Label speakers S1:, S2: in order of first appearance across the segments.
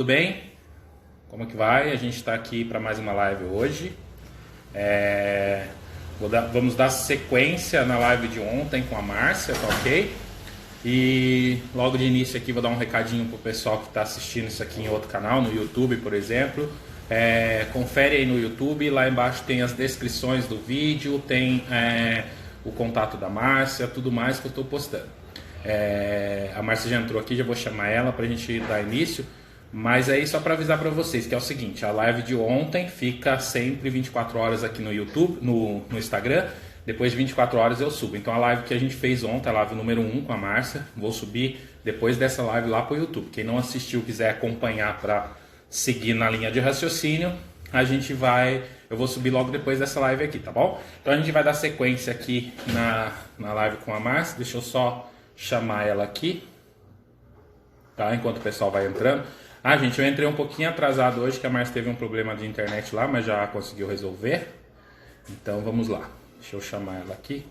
S1: Tudo bem? Como é que vai? A gente está aqui para mais uma live hoje. É, vamos dar sequência na live de ontem com a Márcia, tá ok? E logo de início aqui vou dar um recadinho pro pessoal que está assistindo isso aqui em outro canal, no YouTube, por exemplo. Confere aí no YouTube, lá embaixo tem as descrições do vídeo, tem o contato da Márcia, tudo mais que eu estou postando. A Márcia já entrou aqui, já vou chamar ela para a gente dar início. Mas aí só para avisar para vocês que é o seguinte, a live de ontem fica sempre 24 horas aqui no YouTube, no Instagram, depois de 24 horas eu subo. Então a live que a gente fez ontem, a live número 1 com a Márcia, vou subir depois dessa live lá para o YouTube. Quem não assistiu, quiser acompanhar para seguir na linha de raciocínio, eu vou subir logo depois dessa live aqui, tá bom? Então a gente vai dar sequência aqui na live com a Márcia, deixa eu só chamar ela aqui, tá? Enquanto o pessoal vai entrando. Gente, eu entrei um pouquinho atrasado hoje, que a Márcia teve um problema de internet lá, mas já conseguiu resolver. Então vamos lá. Deixa eu chamar ela aqui.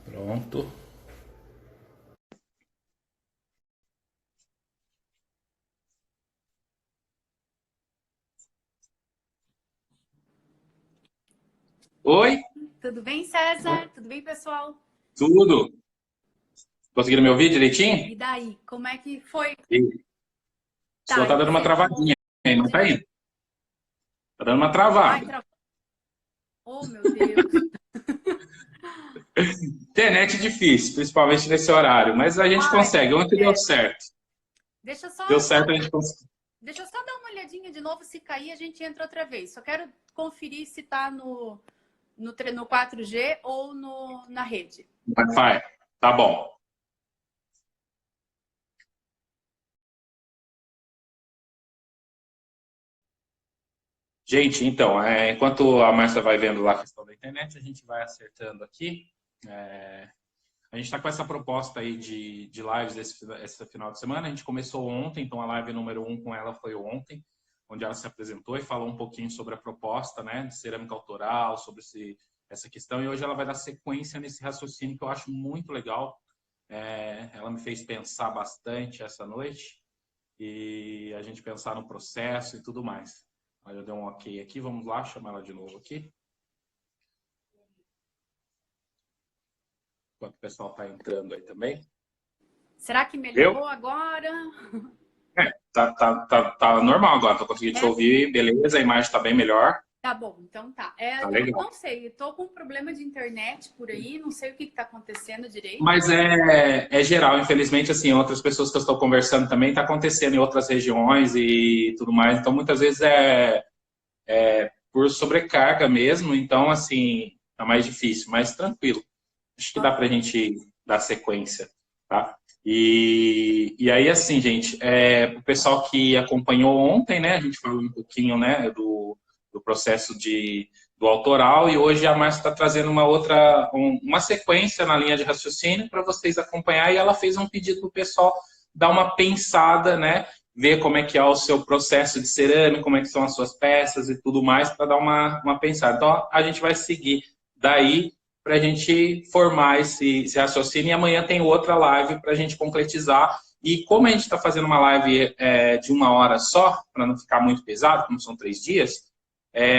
S1: Pronto. Oi,
S2: Tudo bem, César? Tudo bem, pessoal?
S1: tudo? Conseguiram me ouvir direitinho?
S2: E daí, como é que foi?
S1: E só
S2: Tá,
S1: tá
S2: e
S1: dando uma
S2: você
S1: travadinha aí, não tá indo? Tá dando uma
S2: Ai,
S1: travada.
S2: Oh, meu Deus.
S1: Internet difícil, principalmente nesse horário, mas a gente
S2: Ai,
S1: consegue. Ontem deu
S2: é.
S1: certo.
S2: Deixa eu
S1: Deu
S2: só,
S1: certo, a gente conseguiu.
S2: deixa eu só dar uma olhadinha de novo. Se cair, a gente entra outra vez. Só quero conferir se tá no 4G ou na rede.
S1: Wi-Fi. Tá bom. Gente, então, enquanto a Márcia vai vendo lá a questão da internet, a gente vai acertando aqui. É, a gente está com essa proposta aí de lives esse final de semana. A gente começou ontem, então a live número 1 com ela foi ontem, onde ela se apresentou e falou um pouquinho sobre a proposta, né, de cerâmica autoral, sobre essa questão. E hoje ela vai dar sequência nesse raciocínio que eu acho muito legal. Ela me fez pensar bastante essa noite e a gente pensar no processo e tudo mais. Aí eu dei um ok aqui, vamos lá, chamar ela de novo aqui. Enquanto o pessoal está entrando aí também.
S2: Será que
S1: Eu?
S2: melhorou agora?
S1: Tá normal agora, tô conseguindo te
S2: É,
S1: ouvir, beleza, a imagem está bem melhor,
S2: tá bom, então tá.
S1: tá
S2: Eu
S1: legal.
S2: não sei, eu tô com um problema de internet por aí, não sei o que tá acontecendo direito.
S1: Mas é geral, infelizmente, assim, outras pessoas que eu estou conversando também, está acontecendo em outras regiões e tudo mais, então muitas vezes é por sobrecarga mesmo, então, assim, tá mais difícil, mas tranquilo. Acho que dá para a gente dar sequência, tá? E aí, assim, gente, o pessoal que acompanhou ontem, né, a gente falou um pouquinho, né, do processo do autoral e hoje a Márcia está trazendo uma sequência na linha de raciocínio para vocês acompanhar e ela fez um pedido para o pessoal dar uma pensada, né, ver como é que é o seu processo de cerâmica, como é que são as suas peças e tudo mais, para dar uma pensada. Então, a gente vai seguir daí para a gente formar esse raciocínio. E amanhã tem outra live para a gente concretizar. E como a gente está fazendo uma live de 1 hora só, para não ficar muito pesado, como são 3 dias,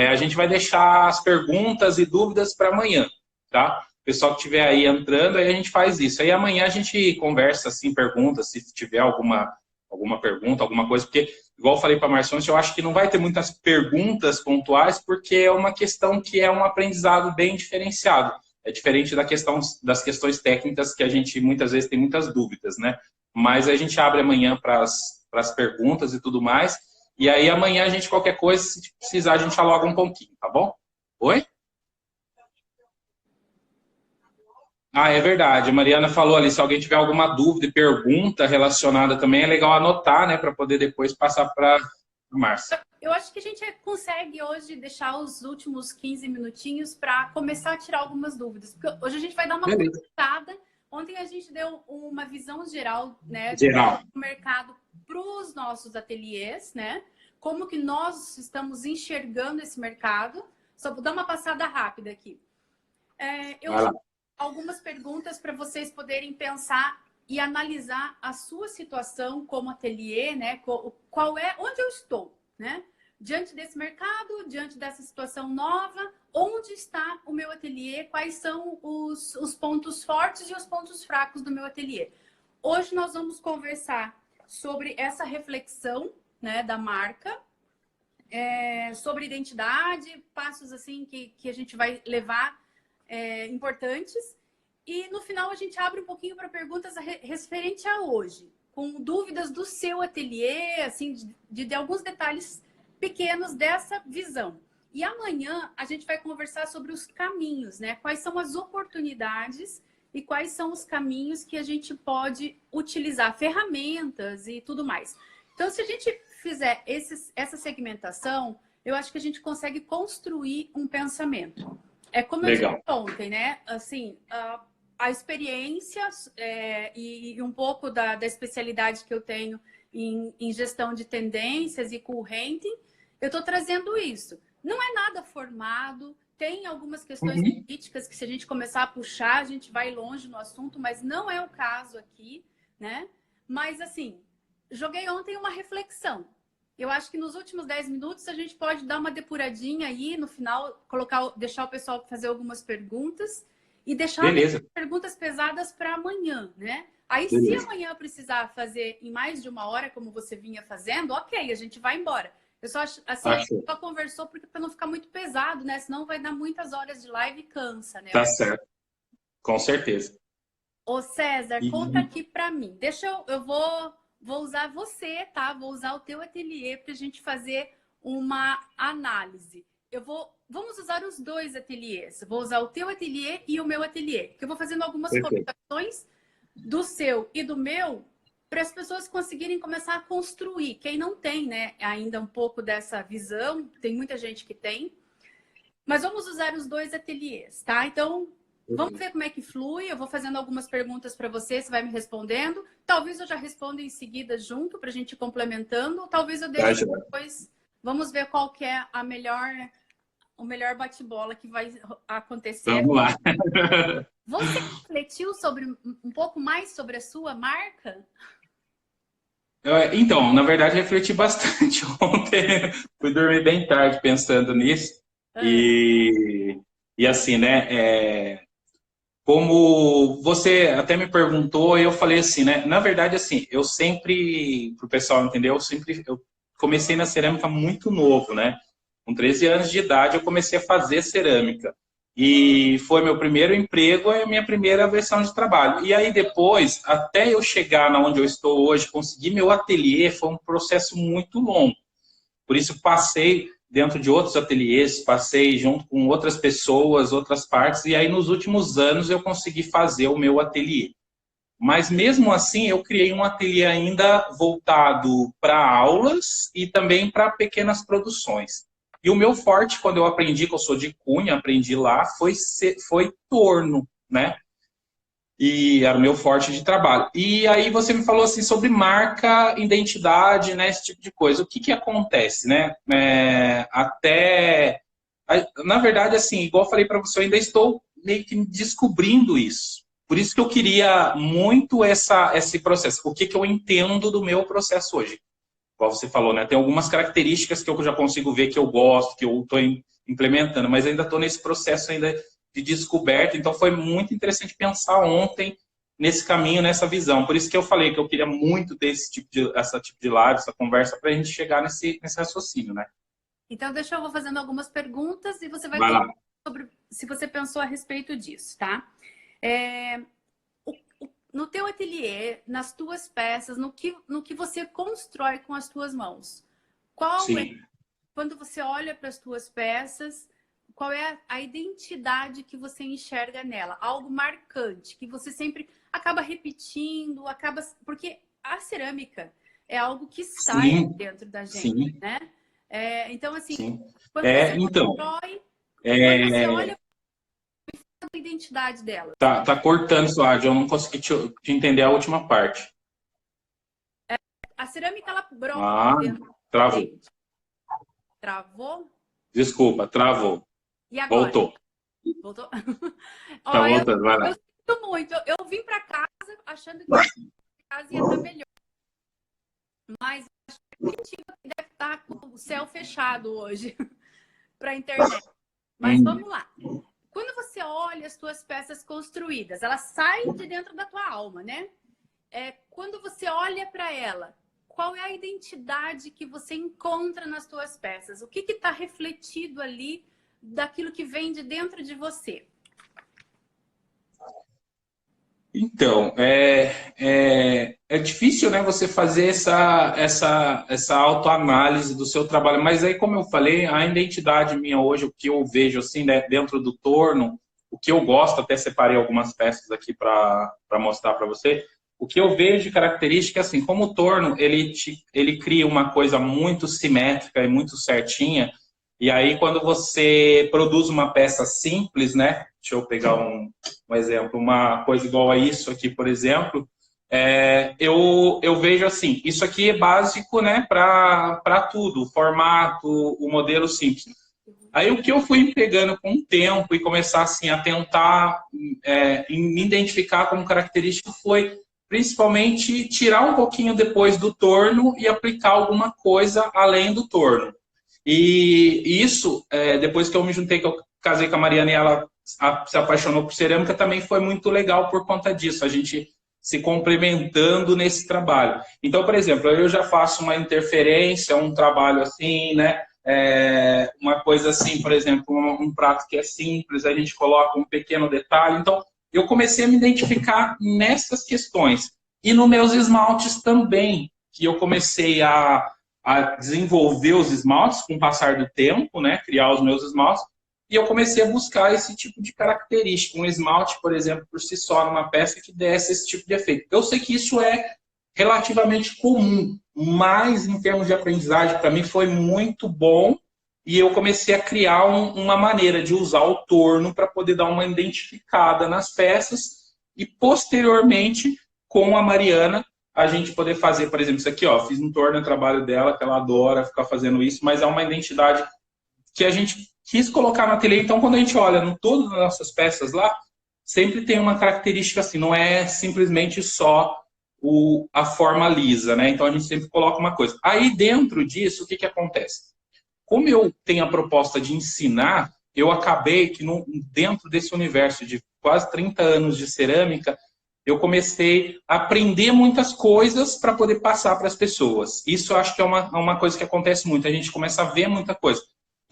S1: a gente vai deixar as perguntas e dúvidas para amanhã, tá? O pessoal que estiver aí entrando, aí a gente faz isso. Aí amanhã a gente conversa, assim, perguntas, se tiver alguma pergunta, alguma coisa, porque, igual eu falei para a Marcione, eu acho que não vai ter muitas perguntas pontuais, porque é uma questão que é um aprendizado bem diferenciado. É diferente das questões técnicas que a gente muitas vezes tem muitas dúvidas, né? Mas a gente abre amanhã para as perguntas e tudo mais. E aí amanhã a gente, qualquer coisa, se precisar, a gente dialoga um pouquinho, tá bom? Oi? É verdade. A Mariana falou ali, se alguém tiver alguma dúvida e pergunta relacionada também, é legal anotar, né? Para poder depois passar para a Márcia.
S2: Eu acho que a gente consegue hoje deixar os últimos 15 minutinhos para começar a tirar algumas dúvidas. Porque hoje a gente vai dar uma
S1: Beleza.
S2: comentada. Ontem a gente deu uma visão geral, né,
S1: Geral.
S2: do mercado para os nossos ateliês, né? Como que nós estamos enxergando esse mercado. Só vou dar uma passada rápida aqui. Eu
S1: Vai lá.
S2: algumas perguntas para vocês poderem pensar e analisar a sua situação como ateliê, né? Qual é, onde eu estou, né? Diante desse mercado, diante dessa situação nova, onde está o meu ateliê? Quais são os pontos fortes e os pontos fracos do meu ateliê? Hoje nós vamos conversar sobre essa reflexão, né, da marca, sobre identidade, passos assim que a gente vai levar importantes. E no final a gente abre um pouquinho para perguntas referente a hoje, com dúvidas do seu ateliê, assim, de alguns detalhes pequenos dessa visão. E amanhã a gente vai conversar sobre os caminhos, né? Quais são as oportunidades e quais são os caminhos que a gente pode utilizar, ferramentas e tudo mais. Então, se a gente fizer essa segmentação, eu acho que a gente consegue construir um pensamento. É como eu disse ontem, né? Assim, a experiência e um pouco da especialidade que eu tenho em gestão de tendências e co-renting, eu estou trazendo isso. Não é nada formado, tem algumas questões políticas que se a gente começar a puxar, a gente vai longe no assunto, mas não é o caso aqui, né? Mas, assim, joguei ontem uma reflexão. Eu acho que nos últimos 10 minutos a gente pode dar uma depuradinha aí, no final, deixar o pessoal fazer algumas perguntas e deixar perguntas pesadas para amanhã, né? Aí, se amanhã precisar fazer em mais de 1 hora, como você vinha fazendo, ok, a gente vai embora. Eu só assim, só conversou para não ficar muito pesado, né? Senão vai dar muitas horas de live e cansa, né?
S1: Tá certo, com certeza.
S2: Ô César, conta aqui para mim. Eu vou usar você, tá? Vou usar o teu ateliê para a gente fazer uma análise. Vamos usar os dois ateliês. Vou usar o teu ateliê e o meu ateliê. Que eu vou fazendo algumas colocações do seu e do meu para as pessoas conseguirem começar a construir. Quem não tem, né, ainda um pouco dessa visão, tem muita gente que tem. Mas vamos usar os dois ateliês, tá? Então, vamos ver como é que flui. Eu vou fazendo algumas perguntas para você vai me respondendo. Talvez eu já responda em seguida junto, para a gente ir complementando. Talvez eu deixe depois. Vamos ver qual que é o melhor bate-bola que vai acontecer.
S1: Vamos lá.
S2: Você refletiu um pouco mais sobre a sua marca?
S1: Então, na verdade, refleti bastante ontem. Fui dormir bem tarde pensando nisso. E assim, né? Como você até me perguntou, eu falei assim, né? Na verdade, assim, eu sempre, para o pessoal entender, eu comecei na cerâmica muito novo, né? Com 13 anos de idade, eu comecei a fazer cerâmica. E foi meu primeiro emprego e a minha primeira versão de trabalho. E aí depois, até eu chegar na onde eu estou hoje, conseguir meu ateliê, foi um processo muito longo. Por isso, passei dentro de outros ateliês, passei junto com outras pessoas, outras partes, e aí nos últimos anos eu consegui fazer o meu ateliê. Mas mesmo assim, eu criei um ateliê ainda voltado para aulas e também para pequenas produções. E o meu forte, quando eu aprendi, que eu sou de Cunha, aprendi lá, foi torno, né? E era o meu forte de trabalho. E aí você me falou assim sobre marca, identidade, né? Esse tipo de coisa. O que acontece, né? Na verdade, assim, igual eu falei para você, eu ainda estou meio que descobrindo isso. Por isso que eu queria muito esse processo. O que eu entendo do meu processo hoje? Igual você falou, né? Tem algumas características que eu já consigo ver que eu gosto, que eu estou implementando, mas ainda estou nesse processo ainda de descoberta. Então, foi muito interessante pensar ontem nesse caminho, nessa visão. Por isso que eu falei que eu queria muito ter esse tipo de live, essa conversa, para a gente chegar nesse raciocínio, né?
S2: Então, eu vou fazendo algumas perguntas e você vai
S1: falar
S2: sobre se você pensou a respeito disso, tá? No teu ateliê, nas tuas peças, no que você constrói com as tuas mãos, quando você olha para as tuas peças, qual é a identidade que você enxerga nela? Algo marcante, que você sempre acaba repetindo, porque a cerâmica é algo que sai dentro da gente, né? Então, assim, quando você constrói, quando você olha a identidade dela.
S1: Tá cortando, Suad, eu não consegui te entender a última parte.
S2: A cerâmica, ela brota dentro.
S1: Travou.
S2: Travou?
S1: Desculpa, travou.
S2: E agora?
S1: Voltou.
S2: Voltou?
S1: Tá voltando, vai lá.
S2: Eu muito. Eu vim para casa achando que a casa ia estar melhor. Mas acho que deve estar com o céu fechado hoje para a internet. Mas vamos lá. Quando você olha as tuas peças construídas, elas saem de dentro da tua alma, né? Quando você olha para ela, qual é a identidade que você encontra nas tuas peças? O que está refletido ali daquilo que vem de dentro de você?
S1: Então, é difícil, né, você fazer essa autoanálise do seu trabalho, mas aí, como eu falei, a identidade minha hoje, o que eu vejo assim, né, dentro do torno, o que eu gosto, até separei algumas peças aqui para mostrar para você, o que eu vejo de característica, assim, como o torno, ele cria uma coisa muito simétrica e muito certinha, e aí quando você produz uma peça simples, né, deixa eu pegar um exemplo, uma coisa igual a isso aqui, por exemplo, eu vejo assim, isso aqui é básico, né, para tudo, o formato, o modelo simples. Aí o que eu fui pegando com o tempo e começar assim, a tentar me identificar como característica foi principalmente tirar um pouquinho depois do torno e aplicar alguma coisa além do torno. E isso, depois que eu me juntei, que eu casei com a Mariana e ela se apaixonou por cerâmica, também foi muito legal por conta disso, a gente se complementando nesse trabalho. Então, por exemplo, eu já faço uma interferência, um trabalho assim, né? Uma coisa assim, por exemplo, um prato que é simples, a gente coloca um pequeno detalhe. Então, eu comecei a me identificar nessas questões. E nos meus esmaltes também, que eu comecei a desenvolver os esmaltes com o passar do tempo, né? Criar os meus esmaltes. E eu comecei a buscar esse tipo de característica. Um esmalte, por exemplo, por si só, numa peça que desse esse tipo de efeito. Eu sei que isso é relativamente comum, mas em termos de aprendizagem, para mim foi muito bom. E eu comecei a criar uma maneira de usar o torno para poder dar uma identificada nas peças. E posteriormente, com a Mariana, a gente poder fazer, por exemplo, isso aqui, ó, fiz um torno no trabalho dela, que ela adora ficar fazendo isso, mas é uma identidade que a gente quis colocar no ateliê. Então, quando a gente olha no todo das nossas peças lá, sempre tem uma característica assim, não é simplesmente só a forma lisa, né? Então, a gente sempre coloca uma coisa. Aí, dentro disso, o que acontece? Como eu tenho a proposta de ensinar, eu acabei que dentro desse universo de quase 30 anos de cerâmica, eu comecei a aprender muitas coisas para poder passar para as pessoas. Isso eu acho que é uma coisa que acontece muito, a gente começa a ver muita coisa.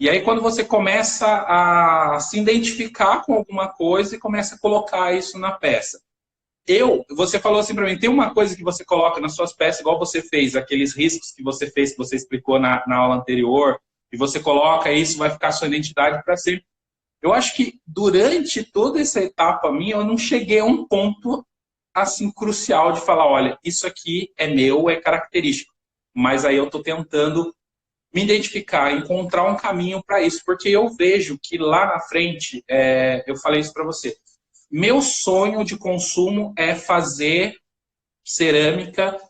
S1: E aí, quando você começa a se identificar com alguma coisa e começa a colocar isso na peça. Você falou assim para mim, tem uma coisa que você coloca nas suas peças, igual você fez, aqueles riscos que você fez, que você explicou na aula anterior, e você coloca isso, vai ficar a sua identidade para sempre. Eu acho que durante toda essa etapa minha, eu não cheguei a um ponto assim crucial de falar, olha, isso aqui é meu, é característico. Mas aí eu estou tentando me identificar, encontrar um caminho para isso, porque eu vejo que lá na frente, eu falei isso para você, meu sonho de consumo é fazer cerâmica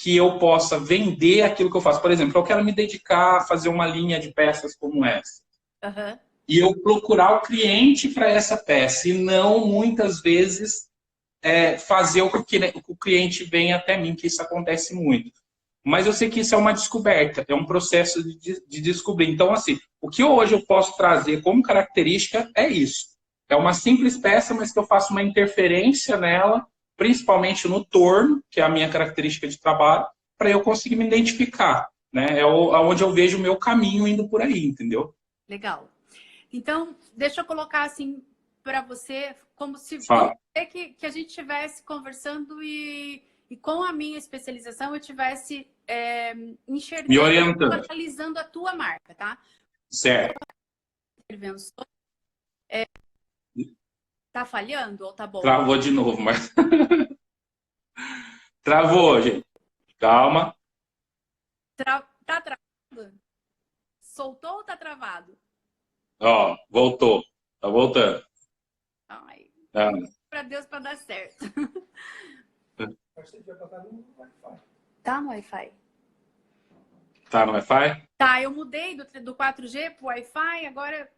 S1: que eu possa vender aquilo que eu faço. Por exemplo, eu quero me dedicar a fazer uma linha de peças como essa.
S2: Uhum.
S1: E eu procurar o cliente para essa peça, e não, muitas vezes, fazer o que o cliente venha até mim, que isso acontece muito. Mas eu sei que isso é uma descoberta, é um processo de descobrir. Então, assim, o que hoje eu posso trazer como característica é isso. É uma simples peça, mas que eu faço uma interferência nela, principalmente no torno, que é a minha característica de trabalho, para eu conseguir me identificar. Né? É onde eu vejo o meu caminho indo por aí, entendeu?
S2: Legal. Então, deixa eu colocar assim para você, como se
S1: Fala.
S2: que a gente estivesse conversando e com a minha especialização eu estivesse enxergando,
S1: Me orientando.
S2: analisando a tua marca, tá?
S1: Certo.
S2: Tá falhando ou tá bom?
S1: Travou de novo, mas... Travou, gente. Calma.
S2: Tá travado? Soltou ou tá travado?
S1: Ó, voltou. Tá voltando.
S2: Ai,
S1: Ah.
S2: para Deus para dar certo. Tá no Wi-Fi.
S1: Tá no Wi-Fi?
S2: Tá, eu mudei do 4G pro Wi-Fi, agora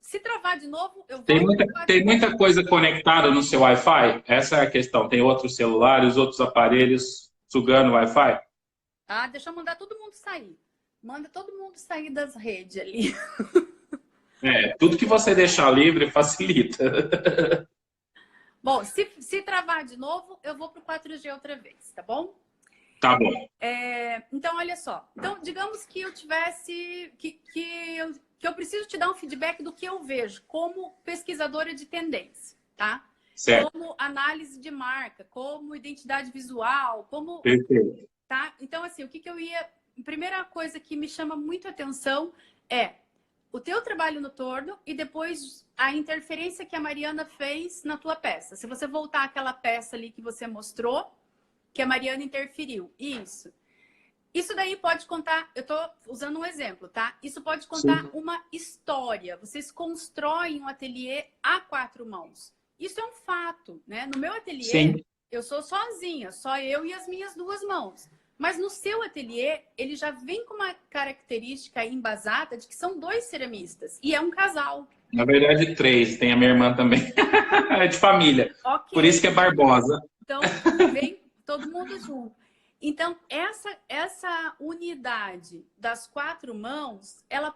S2: Se travar de novo, eu
S1: Tem
S2: volto
S1: muita,
S2: para
S1: tem muita coisa conectada no seu Wi-Fi? Essa é a questão. Tem outros celulares, outros aparelhos sugando Wi-Fi?
S2: Ah, deixa eu mandar todo mundo sair. Manda todo mundo sair das redes ali.
S1: É, tudo que você deixar livre facilita.
S2: Bom, se travar de novo, eu vou para o 4G outra vez, tá bom?
S1: Tá bom.
S2: Então, olha só. Então, digamos que eu tivesse... que eu preciso te dar um feedback do que eu vejo como pesquisadora de tendência, tá?
S1: Certo.
S2: Como análise de marca, como identidade visual, como...
S1: Perfeito.
S2: Tá? Então, assim, o que eu ia... A primeira coisa que me chama muito a atenção é o teu trabalho no torno e depois a interferência que a Mariana fez na tua peça. Se você voltar àquela peça ali que você mostrou, que a Mariana interferiu. Isso. Isso daí pode contar... Eu estou usando um exemplo, tá? Isso pode contar
S1: Sim.
S2: uma história. Vocês constroem um ateliê a 4 mãos. Isso é um fato, né? No meu ateliê,
S1: Sim.
S2: eu sou sozinha, só eu e as minhas 2 mãos. Mas no seu ateliê, ele já vem com uma característica embasada de que são 2 ceramistas. E é um casal.
S1: Na verdade, 3. Tem a minha irmã também. É de família.
S2: Ok.
S1: Por isso que é Barbosa.
S2: Então, vem todo mundo junto. Então, essa unidade das 4 mãos, ela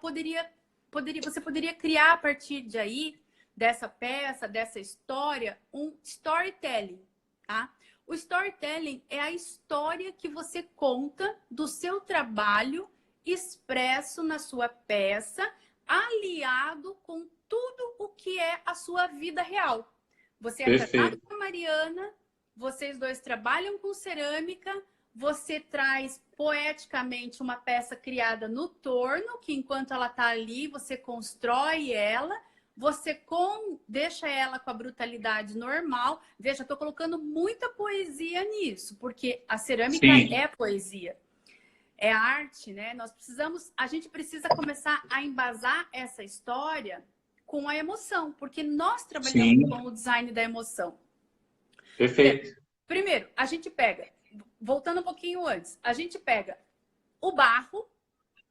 S2: você poderia criar a partir de aí, dessa peça, dessa história, um storytelling, tá? O storytelling é a história que você conta do seu trabalho expresso na sua peça, aliado com tudo o que é a sua vida real. Você é casado com a Mariana, vocês 2 trabalham com cerâmica, você traz poeticamente uma peça criada no torno, que enquanto ela está ali, você constrói ela, você deixa ela com a brutalidade normal. Veja, estou colocando muita poesia nisso, porque a cerâmica é poesia. É arte, né? A gente precisa começar a embasar essa história com a emoção, porque nós trabalhamos com o design da emoção.
S1: Perfeito.
S2: Primeiro, a gente pega, voltando um pouquinho antes, a gente pega o barro,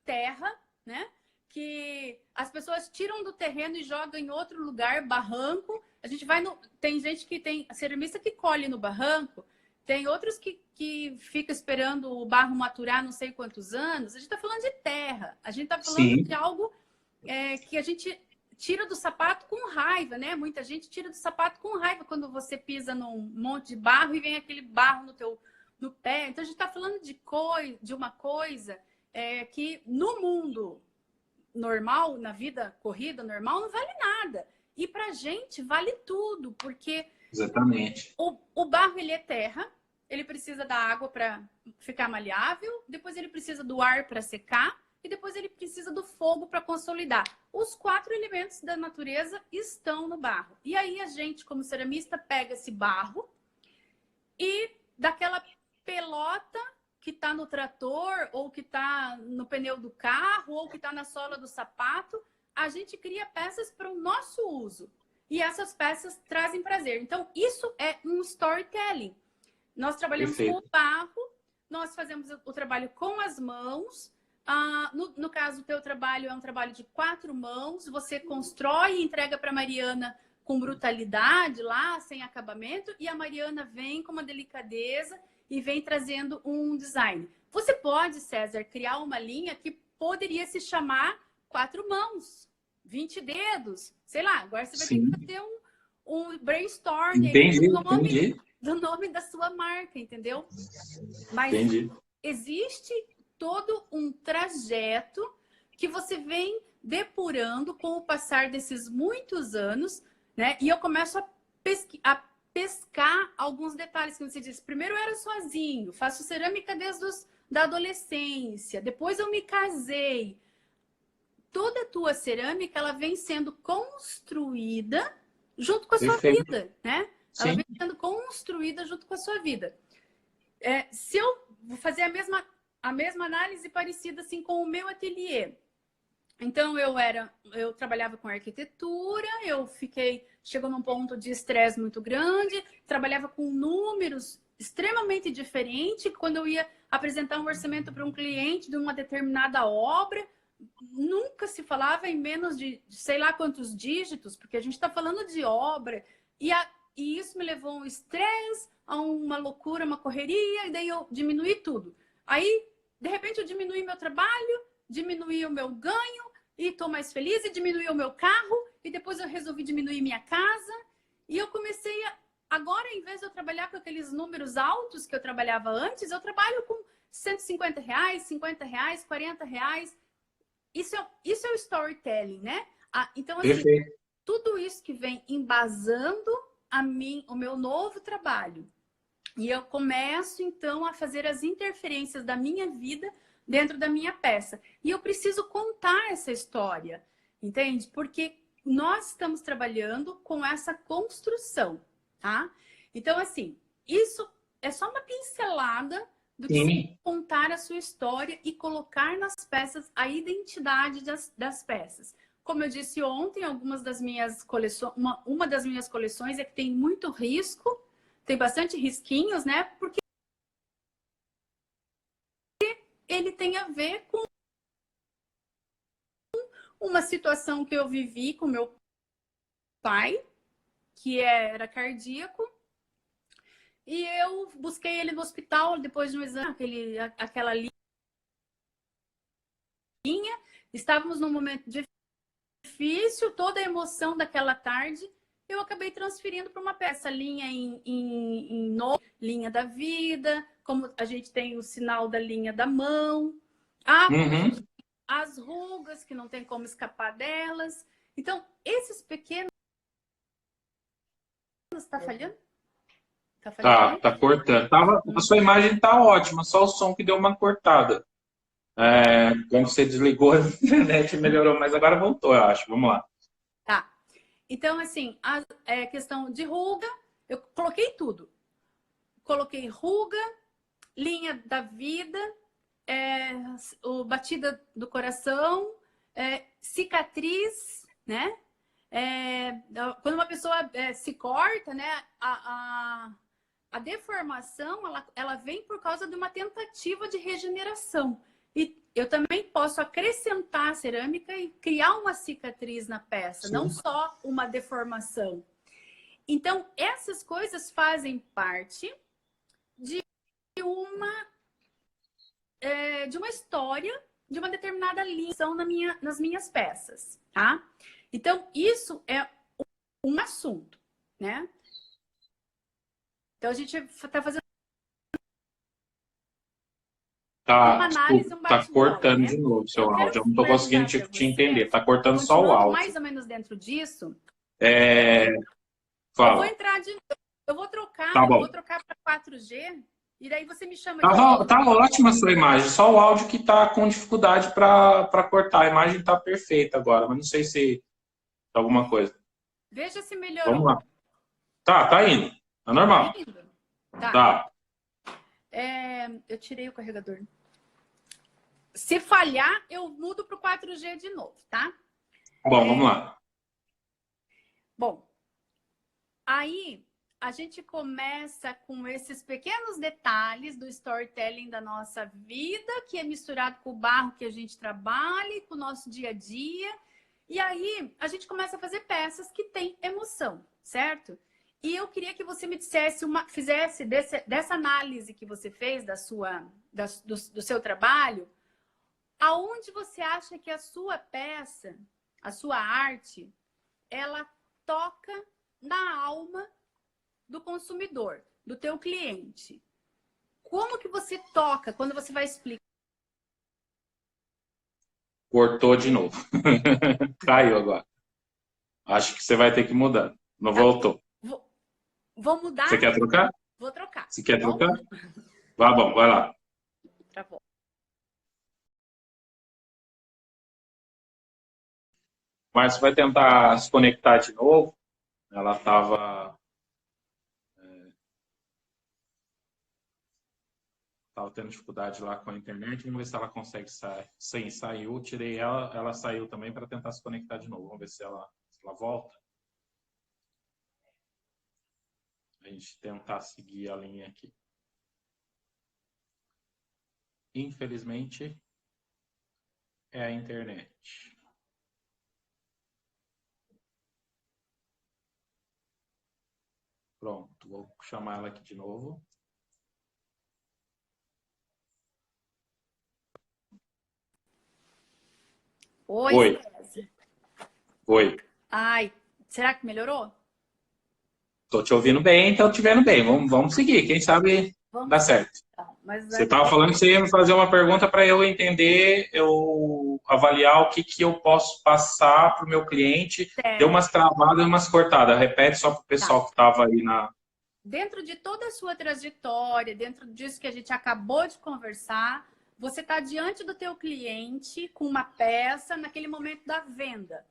S2: terra, né? Que as pessoas tiram do terreno e jogam em outro lugar, barranco. A gente vai no... Tem gente que tem ceramista que colhe no barranco, tem outros que fica esperando o barro maturar não sei quantos anos. A gente está falando de terra, a gente está falando de algo que a gente tira do sapato com raiva, né? Muita gente tira do sapato com raiva quando você pisa num monte de barro e vem aquele barro no pé. Então a gente está falando de uma coisa que no mundo normal, na vida corrida normal, não vale nada. E pra gente vale tudo, porque
S1: exatamente.
S2: O barro, ele é terra, ele precisa da água para ficar maleável, depois ele precisa do ar para secar e depois ele precisa do fogo para consolidar. Os 4 elementos da natureza estão no barro. E aí a gente, como ceramista, pega esse barro e daquela pelota que está no trator, ou que está no pneu do carro, ou que está na sola do sapato, a gente cria peças para o nosso uso. E essas peças trazem prazer. Então, isso é um storytelling. Nós trabalhamos com o barro, nós fazemos o trabalho com as mãos. No caso, o teu trabalho é um trabalho de 4 mãos. Você constrói e entrega para a Mariana com brutalidade lá, sem acabamento. E a Mariana vem com uma delicadeza e vem trazendo um design. Você pode, César, criar uma linha que poderia se chamar 4 mãos, 20 dedos, sei lá. Agora você vai ter que fazer um brainstorm aí do nome da sua marca, entendeu? Mas existe todo um trajeto que você vem depurando com o passar desses muitos anos, né? E eu começo a pescar alguns detalhes que você disse. Primeiro eu era sozinho, faço cerâmica desde da adolescência, depois eu me casei. Toda a tua cerâmica, ela vem sendo construída junto com a sua vida, né? Ela vem sendo construída junto com a sua vida. Se eu vou fazer a mesma análise parecida assim com o meu ateliê. Então, eu trabalhava com arquitetura, chegou num ponto de estresse muito grande, trabalhava com números extremamente diferentes. Quando eu ia apresentar um orçamento para um cliente de uma determinada obra, nunca se falava em menos de sei lá quantos dígitos, porque a gente está falando de obra, e isso me levou a um estresse, a uma loucura, uma correria, e daí eu diminuí tudo. Aí, de repente, eu diminuí meu trabalho, diminuí o meu ganho, e estou mais feliz, e diminuí o meu carro, e depois eu resolvi diminuir minha casa, e eu comecei a... Agora, em vez de eu trabalhar com aqueles números altos que eu trabalhava antes, eu trabalho com R$ 150, R$ 50, R$ 40. Isso é o storytelling, né? Então, assim,
S1: Perfeito.
S2: tudo isso que vem embasando o meu novo trabalho. E eu começo, então, a fazer as interferências da minha vida dentro da minha peça. E eu preciso contar essa história, entende? Porque nós estamos trabalhando com essa construção, tá? Então, assim, isso é só uma pincelada do que seria
S1: Sim.
S2: contar a sua história e colocar nas peças a identidade das peças. Como eu disse ontem, algumas das minhas coleções, uma das minhas coleções é que tem muito risco, tem bastante risquinhos, né? Porque ele tem a ver com uma situação que eu vivi com meu pai, que era cardíaco, e eu busquei ele no hospital depois de um exame, aquela linha. Estávamos num momento difícil, toda a emoção daquela tarde, eu acabei transferindo para uma peça, linha linha da vida, como a gente tem o sinal da linha da mão, como a gente tem as rugas, que não tem como escapar delas. Então, esses pequenos... Tá falhando? Tá falhando aí?
S1: Tá cortando. A sua imagem tá ótima, só o som que deu uma cortada. Quando você desligou, a internet melhorou, mas agora voltou, eu acho. Vamos lá.
S2: Tá. Então, assim, a questão de ruga, eu coloquei tudo. Coloquei ruga, linha da vida, o batida do coração, cicatriz, né? Quando uma pessoa se corta, né? A deformação, ela vem por causa de uma tentativa de regeneração. E eu também posso acrescentar a cerâmica e criar uma cicatriz na peça,
S1: Sim.
S2: não só uma deformação. Então, essas coisas fazem parte de uma história, de uma determinada linha nas minhas peças, tá? Então, isso é um assunto, né? Então, a gente está fazendo uma análise,
S1: Desculpa,
S2: um
S1: tá
S2: bate-bola,
S1: cortando
S2: né?
S1: de novo o
S2: Eu
S1: seu
S2: quero
S1: áudio. Eu não tô conseguindo
S2: perguntar para
S1: te
S2: você,
S1: entender. Tá cortando só o
S2: continuando
S1: áudio.
S2: mais ou menos dentro disso,
S1: É,
S2: eu vou
S1: fala.
S2: entrar eu vou
S1: Tá bom.
S2: trocar para 4G e daí você me chama de
S1: Tá,
S2: novo.
S1: tá ótima a sua imagem, só o áudio que tá com dificuldade para cortar. A imagem tá perfeita agora, mas não sei se alguma coisa.
S2: Veja se
S1: Vamos
S2: melhorou.
S1: lá. Tá indo. Tá
S2: Tá
S1: normal.
S2: indo? Tá.
S1: Tá.
S2: Eu tirei o carregador. Se falhar, eu mudo para o 4G de novo, tá?
S1: Bom, vamos lá.
S2: Bom, aí a gente começa com esses pequenos detalhes do storytelling da nossa vida, que é misturado com o barro que a gente trabalha, com o nosso dia a dia. E aí a gente começa a fazer peças que têm emoção, certo? E eu queria que você me dissesse fizesse dessa análise que você fez do seu trabalho, aonde você acha que a sua peça, a sua arte, ela toca na alma do consumidor, do teu cliente? Como que você toca quando você vai explicar?
S1: Cortou de novo. Caiu agora. Acho que você vai ter que mudar. Não
S2: Tá.
S1: voltou.
S2: Vou mudar?
S1: Você quer trocar?
S2: Vou trocar,
S1: Você
S2: tá
S1: quer
S2: bom?
S1: trocar? Vá bom, vai lá.
S2: Tá bom.
S1: Márcio vai tentar se conectar de novo. Ela estava tendo dificuldade lá com a internet. Vamos ver se ela consegue sair. Sim, saiu. Tirei ela. Ela saiu também para tentar se conectar de novo. Vamos ver se ela volta. A gente tentar seguir a linha aqui. Infelizmente, É a internet. Pronto, vou chamar ela aqui de novo.
S2: Oi,
S1: Oi.
S2: César.
S1: Oi.
S2: Ai, será que melhorou?
S1: Tô te ouvindo bem, tô te vendo bem. Vamos seguir, quem sabe dá
S2: Vamos
S1: certo.
S2: então. Mas
S1: Você estava falando que você ia me fazer uma pergunta para eu entender, eu avaliar o que, que eu posso passar para o meu cliente. Deu
S2: certo.
S1: umas travadas e umas cortadas. Repete só para o
S2: Tá.
S1: pessoal que estava aí na.
S2: Dentro de toda a sua trajetória, dentro disso que a gente acabou de conversar, você está diante do teu cliente com uma peça naquele momento da venda.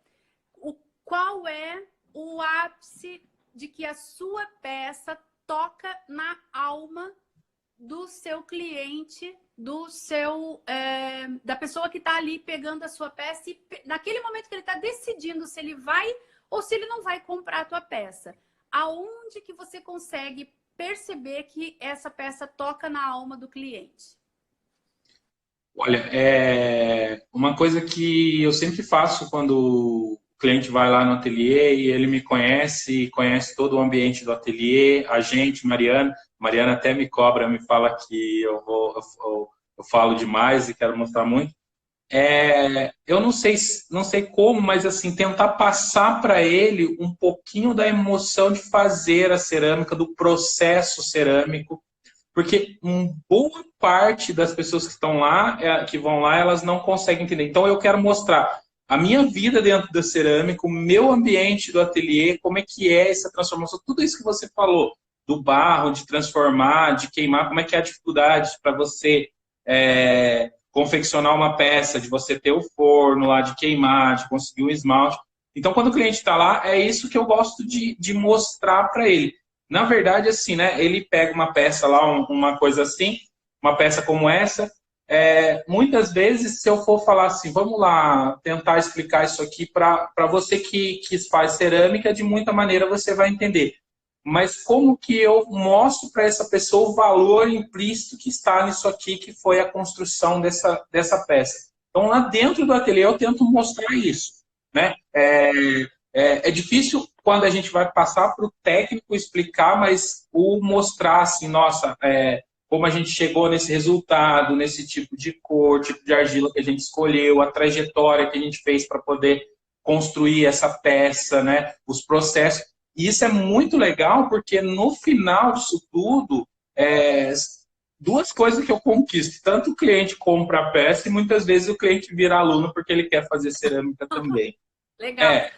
S2: Qual é o ápice de que a sua peça toca na alma do seu cliente, da pessoa que está ali pegando a sua peça e naquele momento que ele está decidindo se ele vai ou se ele não vai comprar a tua peça. Aonde que você consegue perceber que essa peça toca na alma do cliente?
S1: Olha, uma coisa que eu sempre faço quando o cliente vai lá no ateliê e ele me conhece, conhece todo o ambiente do ateliê, a gente, Mariana até me cobra, me fala que eu falo demais e quero mostrar muito. Eu não sei como, mas assim, tentar passar para ele um pouquinho da emoção de fazer a cerâmica, do processo cerâmico, porque boa parte das pessoas que estão lá, que vão lá, elas não conseguem entender. Então eu quero mostrar a minha vida dentro da cerâmica, o meu ambiente do ateliê, como é que é essa transformação, tudo isso que você falou, do barro, de transformar, de queimar, como é que é a dificuldade para você confeccionar uma peça, de você ter o forno lá, de queimar, de conseguir o esmalte. Então, quando o cliente está lá, é isso que eu gosto de mostrar para ele. Na verdade, assim, né? Ele pega uma peça lá, uma coisa assim, uma peça como essa. Muitas vezes, se eu for falar assim, vamos lá tentar explicar isso aqui para você que faz cerâmica, de muita maneira você vai entender. Mas como que eu mostro para essa pessoa o valor implícito que está nisso aqui, que foi a construção dessa peça? Então, lá dentro do ateliê, eu tento mostrar isso, né? É difícil quando a gente vai passar para o técnico explicar, mas o mostrar assim, nossa, como a gente chegou nesse resultado, nesse tipo de cor, tipo de argila que a gente escolheu, a trajetória que a gente fez para poder construir essa peça, né? Os processos. E isso é muito legal, porque no final disso tudo, duas coisas que eu conquisto. Tanto o cliente compra a peça e muitas vezes o cliente vira aluno porque ele quer fazer cerâmica também.
S2: Legal.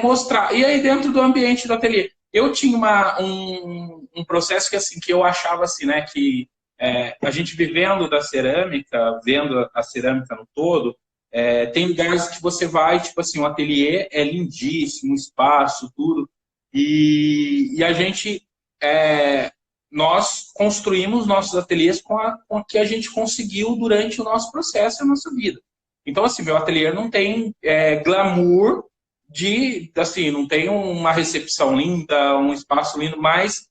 S1: Mostrar. E aí, dentro do ambiente do ateliê, eu tinha um processo que, assim, que eu achava assim, né, que a gente vivendo da cerâmica, vendo a cerâmica no todo, tem lugares que você vai, tipo assim, o ateliê é lindíssimo, o espaço, tudo, e a gente, nós construímos nossos ateliês com o que a gente conseguiu durante o nosso processo e a nossa vida. Então, assim, meu ateliê não tem glamour assim, não tem uma recepção linda, um espaço lindo, mas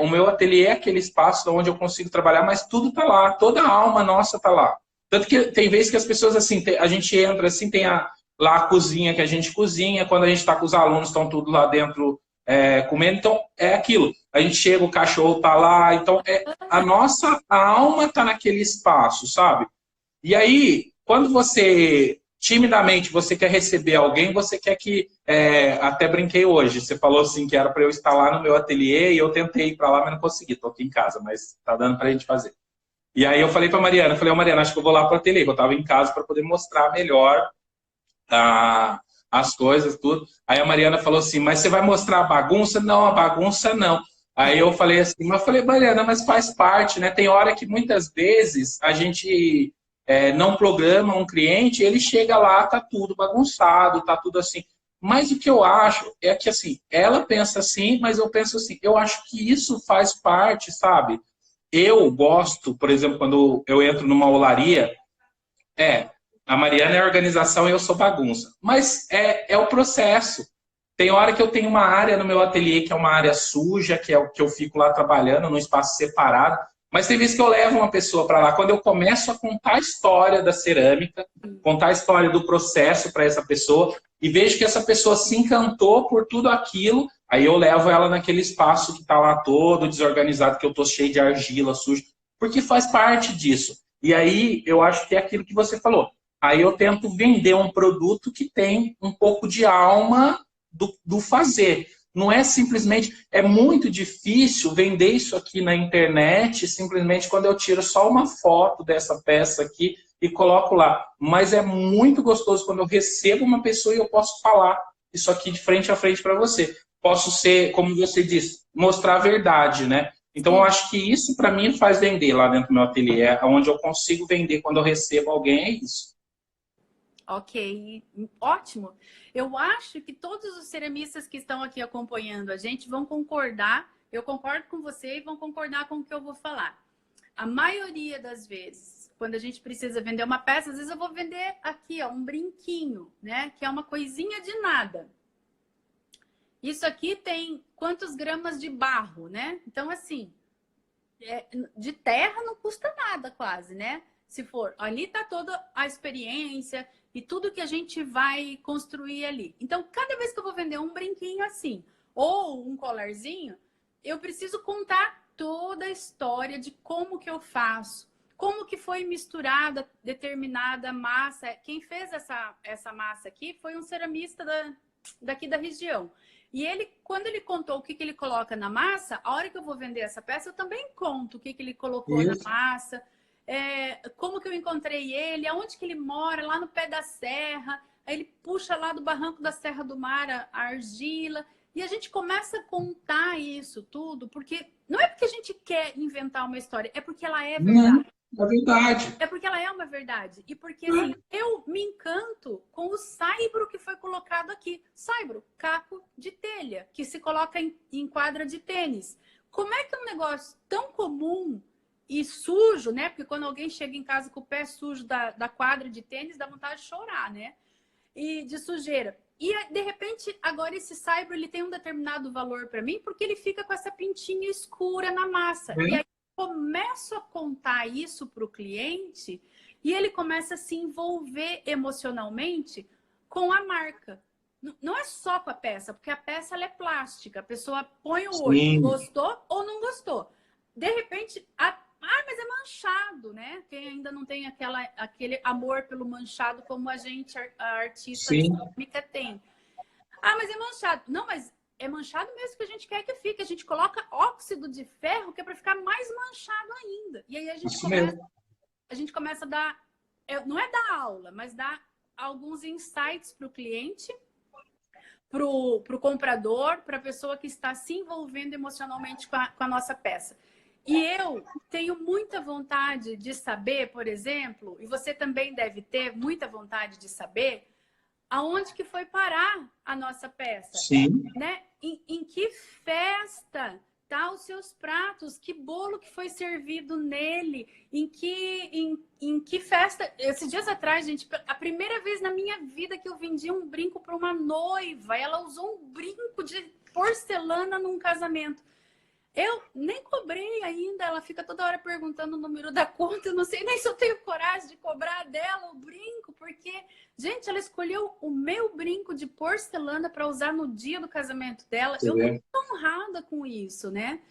S1: o meu ateliê é aquele espaço onde eu consigo trabalhar, mas tudo tá lá, toda a alma nossa tá lá. Tanto que tem vezes que as pessoas, assim, a gente entra assim, tem lá a cozinha que a gente cozinha, quando a gente está com os alunos, estão tudo lá dentro comendo, então é aquilo. A gente chega, o cachorro tá lá, então a alma tá naquele espaço, sabe? E aí, quando você timidamente você quer receber alguém, você quer que até brinquei hoje. Você falou assim que era para eu estar lá no meu ateliê e eu tentei ir para lá, mas não consegui. Estou aqui em casa, mas tá dando para a gente fazer. E aí eu falei para Mariana, Mariana, acho que eu vou lá para o ateliê, que eu estava em casa para poder mostrar melhor as coisas, tudo. Aí a Mariana falou assim, mas você vai mostrar a bagunça? Não, a bagunça não. Aí eu falei assim, mas eu falei, Mariana, mas faz parte, né? Tem hora que muitas vezes a gente não programa um cliente, ele chega lá, tá tudo bagunçado, tá tudo assim. Mas o que eu acho é que, assim, ela pensa assim, mas eu penso assim, eu acho que isso faz parte, sabe? Eu gosto, por exemplo, quando eu entro numa olaria, a Mariana é a organização e eu sou bagunça. Mas é o processo. Tem hora que eu tenho uma área no meu ateliê que é uma área suja, que é o que eu fico lá trabalhando, num espaço separado. Mas tem vezes que eu levo uma pessoa para lá, quando eu começo a contar a história da cerâmica, contar a história do processo para essa pessoa, e vejo que essa pessoa se encantou por tudo aquilo, aí eu levo ela naquele espaço que está lá todo desorganizado, que eu estou cheio de argila, sujo, porque faz parte disso. E aí eu acho que é aquilo que você falou. Aí eu tento vender um produto que tem um pouco de alma do fazer. Não é simplesmente... É muito difícil vender isso aqui na internet, simplesmente quando eu tiro só uma foto dessa peça aqui e coloco lá. Mas é muito gostoso quando eu recebo uma pessoa e eu posso falar isso aqui de frente a frente para você. Posso ser, como você disse, mostrar a verdade, né? Então, eu acho que isso, para mim, faz vender lá dentro do meu ateliê. Onde eu consigo vender quando eu recebo alguém, é isso.
S2: Ok, ótimo. Eu acho que todos os ceramistas que estão aqui acompanhando a gente vão concordar, eu concordo com você e vão concordar com o que eu vou falar. A maioria das vezes, quando a gente precisa vender uma peça, às vezes eu vou vender aqui, ó, um brinquinho, né? Que é uma coisinha de nada. Isso aqui tem quantos gramas de barro, né? Então, assim, de terra não custa nada quase, né? Se for, ali tá toda a experiência e tudo que a gente vai construir ali. Então, cada vez que eu vou vender um brinquinho assim, ou um colarzinho, eu preciso contar toda a história de como que eu faço, como que foi misturada determinada massa. Quem fez essa massa aqui foi um ceramista daqui da região. E ele, quando ele contou o que ele coloca na massa, a hora que eu vou vender essa peça, eu também conto o que ele colocou na massa, como que eu encontrei ele, aonde que ele mora, lá no pé da serra, aí ele puxa lá do barranco da Serra do Mar a argila, e a gente começa a contar isso tudo, porque não é porque a gente quer inventar uma história, é porque ela é verdade.
S1: Não, é verdade.
S2: É porque ela é uma verdade. E porque, assim, eu me encanto com o saibro que foi colocado aqui. Saibro, caco de telha, que se coloca em quadra de tênis. Como é que é um negócio tão comum e sujo, né? Porque quando alguém chega em casa com o pé sujo da quadra de tênis, dá vontade de chorar, né? E de sujeira. E, de repente, agora esse saibro, ele tem um determinado valor para mim, porque ele fica com essa pintinha escura na massa. E aí, começo a contar isso para o cliente e ele começa a se envolver emocionalmente com a marca. Não é só com a peça, porque a peça ela é plástica. A pessoa põe o olho, gostou ou não gostou. De repente, mas é manchado, né? Quem ainda não tem aquele amor pelo manchado como a gente, a artista de cerâmica, tem. Mas é manchado. Não, mas é manchado mesmo que a gente quer que fique. A gente coloca óxido de ferro que é para ficar mais manchado ainda. E aí a gente começa a dar... Não é dar aula, mas dar alguns insights para o cliente, para o comprador, para a pessoa que está se envolvendo emocionalmente com a nossa peça. E eu tenho muita vontade de saber, por exemplo, e você também deve ter muita vontade de saber, aonde que foi parar a nossa peça?
S1: Sim.
S2: Né? Em que festa tá os seus pratos? Que bolo que foi servido nele? Em que festa? Esses dias atrás, gente, a primeira vez na minha vida que eu vendi um brinco para uma noiva, ela usou um brinco de porcelana num casamento. Eu nem cobrei ainda, ela fica toda hora perguntando o número da conta, eu não sei nem se eu tenho coragem de cobrar dela o brinco, porque, gente, ela escolheu o meu brinco de porcelana para usar no dia do casamento dela. Eu não tô honrada com isso, né?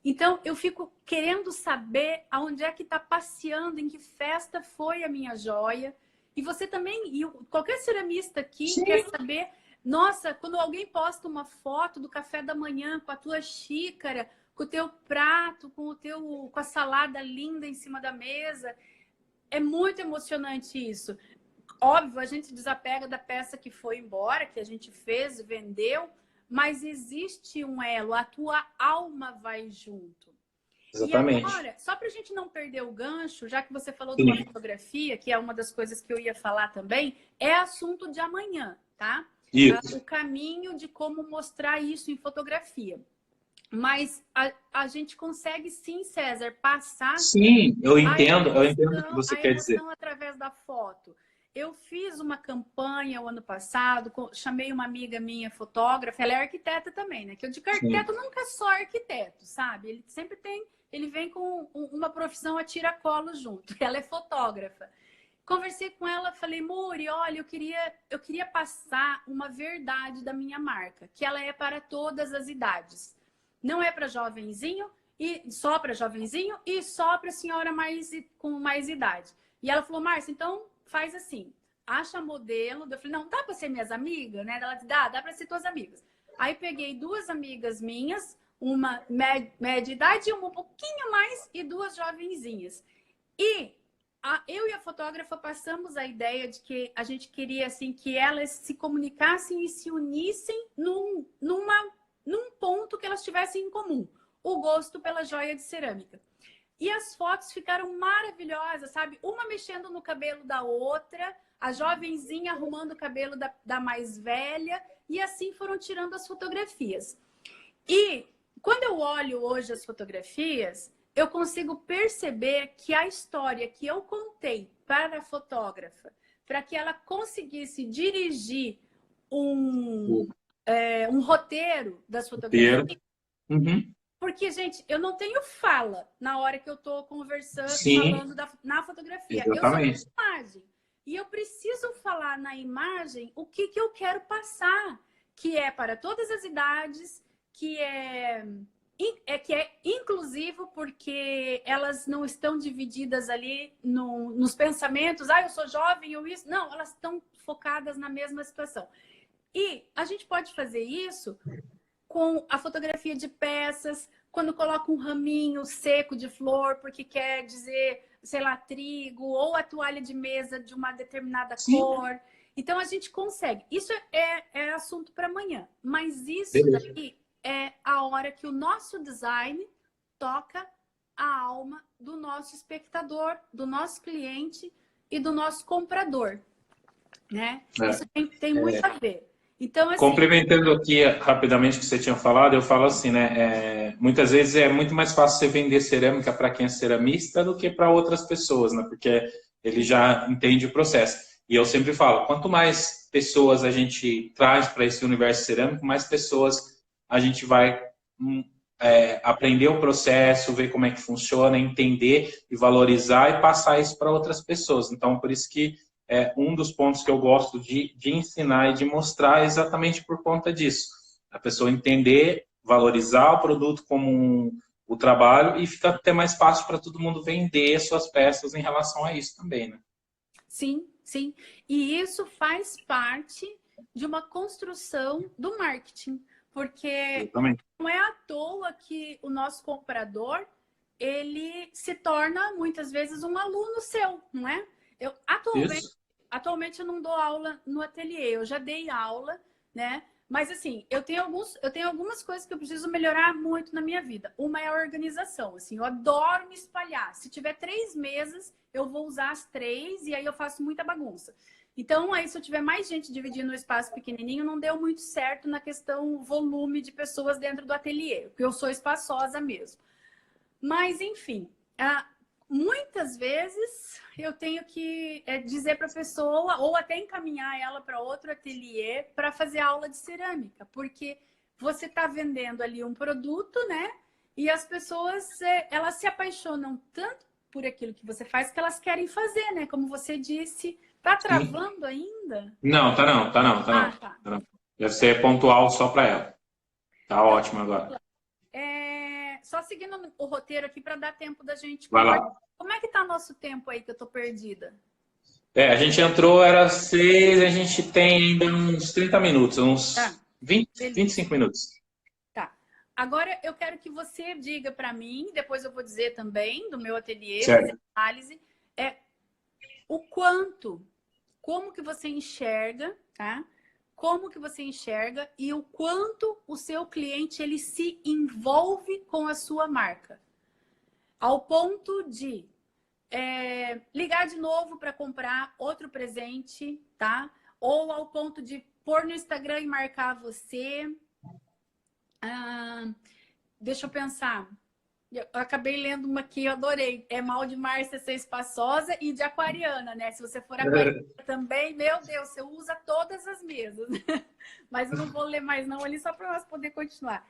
S2: Então, eu fico querendo saber aonde é que tá passeando, em que festa foi a minha joia. E você também, e qualquer ceramista aqui quer saber, nossa, quando alguém posta uma foto do café da manhã com a tua xícara, com o teu prato, com a salada linda em cima da mesa. É muito emocionante isso. Óbvio, a gente desapega da peça que foi embora, que a gente fez, vendeu, mas existe um elo, a tua alma vai junto.
S1: Exatamente.
S2: E agora, só para a gente não perder o gancho, já que você falou de uma fotografia, que é uma das coisas que eu ia falar também, é assunto de amanhã, tá?
S1: Isso.
S2: O caminho de como mostrar isso em fotografia. Mas a gente consegue sim, César, passar...
S1: Sim, eu entendo o que você quer dizer.
S2: Através da foto. Eu fiz uma campanha o ano passado, chamei uma amiga minha, fotógrafa, ela é arquiteta também, né? Que eu digo que arquiteto nunca é só arquiteto, sabe? Ele sempre tem ele vem com uma profissão a tiracolo junto. Ela é fotógrafa. Conversei com ela, falei, Muri, olha, eu queria passar uma verdade da minha marca, que ela é para todas as idades. Não é para jovenzinho, e só para jovenzinho e só para senhora com mais idade. E ela falou, Márcia, então faz assim, acha modelo. Eu falei, não, dá para ser minhas amigas, né? Ela disse, dá para ser tuas amigas. Aí peguei 2 amigas minhas, uma média idade, uma um pouquinho mais e 2 jovenzinhas. E eu e a fotógrafa passamos a ideia de que a gente queria assim que elas se comunicassem e se unissem num ponto que elas tivessem em comum, o gosto pela joia de cerâmica. E as fotos ficaram maravilhosas, sabe? Uma mexendo no cabelo da outra, a jovenzinha arrumando o cabelo da mais velha, e assim foram tirando as fotografias. E quando eu olho hoje as fotografias, eu consigo perceber que a história que eu contei para a fotógrafa, para que ela conseguisse dirigir um roteiro das fotografias.
S1: Uhum.
S2: Porque, gente, eu não tenho fala na hora que eu estou conversando,
S1: Sim,
S2: falando na fotografia.
S1: exatamente.
S2: Eu só tenho imagem. E eu preciso falar na imagem o que eu quero passar, que é para todas as idades, que é inclusivo, porque elas não estão divididas ali nos pensamentos. Ah, eu sou jovem ou isso. Não, elas estão focadas na mesma situação. E a gente pode fazer isso com a fotografia de peças, quando coloca um raminho seco de flor, porque quer dizer, sei lá, trigo, ou a toalha de mesa de uma determinada cor. Então, a gente consegue. Isso é assunto para amanhã. Mas isso daqui é a hora que o nosso design toca a alma do nosso espectador, do nosso cliente e do nosso comprador, né? Isso tem muito a ver. Então, assim,
S1: complementando aqui rapidamente o que você tinha falado, eu falo assim, né? Muitas vezes é muito mais fácil você vender cerâmica para quem é ceramista do que para outras pessoas, né? Porque ele já entende o processo. E eu sempre falo, quanto mais pessoas a gente traz para esse universo cerâmico, mais pessoas a gente vai aprender o processo, ver como é que funciona, entender e valorizar e passar isso para outras pessoas. Então, por isso que um dos pontos que eu gosto de ensinar e de mostrar é exatamente por conta disso. A pessoa entender, valorizar o produto como o trabalho e fica até mais fácil para todo mundo vender suas peças em relação a isso também, né?
S2: Sim, sim. E isso faz parte de uma construção do marketing, porque não é à toa que o nosso comprador, ele se torna muitas vezes um aluno seu, não é? Eu atualmente eu não dou aula no ateliê, eu já dei aula, né? Mas assim, eu tenho algumas coisas que eu preciso melhorar muito na minha vida. Uma é a organização, assim, eu adoro me espalhar. Se tiver 3 mesas, eu vou usar as 3 e aí eu faço muita bagunça. Então, aí se eu tiver mais gente dividindo um espaço pequenininho, não deu muito certo na questão volume de pessoas dentro do ateliê, porque eu sou espaçosa mesmo. Mas, enfim, muitas vezes eu tenho que dizer para a pessoa ou até encaminhar ela para outro ateliê para fazer aula de cerâmica, porque você está vendendo ali um produto, né? E as pessoas, elas se apaixonam tanto por aquilo que você faz que elas querem fazer, né? Como você disse, tá travando ainda?
S1: Não, tá não.
S2: Tá.
S1: Deve ser pontual só para ela. Tá ótimo agora.
S2: Só seguindo o roteiro aqui para dar tempo da gente
S1: conversar.
S2: Como é que tá nosso tempo aí que eu tô perdida?
S1: A gente entrou, era 6, a gente tem ainda uns 30 minutos, uns 25 minutos.
S2: Tá. Agora eu quero que você diga para mim, depois eu vou dizer também do meu ateliê,
S1: certo,
S2: fazer análise, como que você enxerga, tá? Como que você enxerga e o quanto o seu cliente ele se envolve com a sua marca. Ao ponto de ligar de novo para comprar outro presente, tá? Ou ao ponto de pôr no Instagram e marcar você. Deixa eu pensar. Eu acabei lendo uma que eu adorei. É mal de Márcia ser espaçosa e de aquariana, né? Se você for aquariana também, meu Deus, você usa todas as mesas. Mas eu não vou ler mais não ali só para nós poder continuar.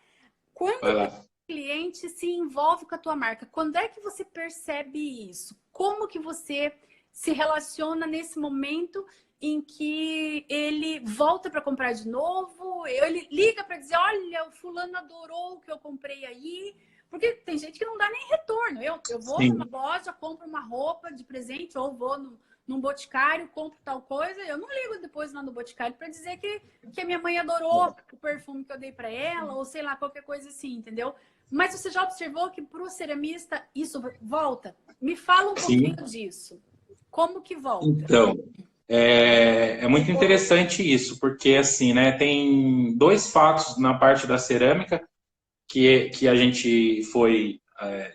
S2: cliente se envolve com a tua marca. Quando é que você percebe isso? Como que você se relaciona nesse momento em que ele volta para comprar de novo? Ele liga para dizer, olha, o fulano adorou o que eu comprei aí. Porque tem gente que não dá nem retorno. Eu vou numa loja, compro uma roupa de presente, ou vou num boticário, compro tal coisa. Eu não ligo depois lá no boticário para dizer que a minha mãe adorou o perfume que eu dei para ela, ou sei lá, qualquer coisa assim, entendeu? Mas você já observou que para o ceramista isso volta? Me fala um pouquinho disso. Como que volta?
S1: Então, é muito interessante isso, porque assim, né, tem dois fatos na parte da cerâmica que a gente foi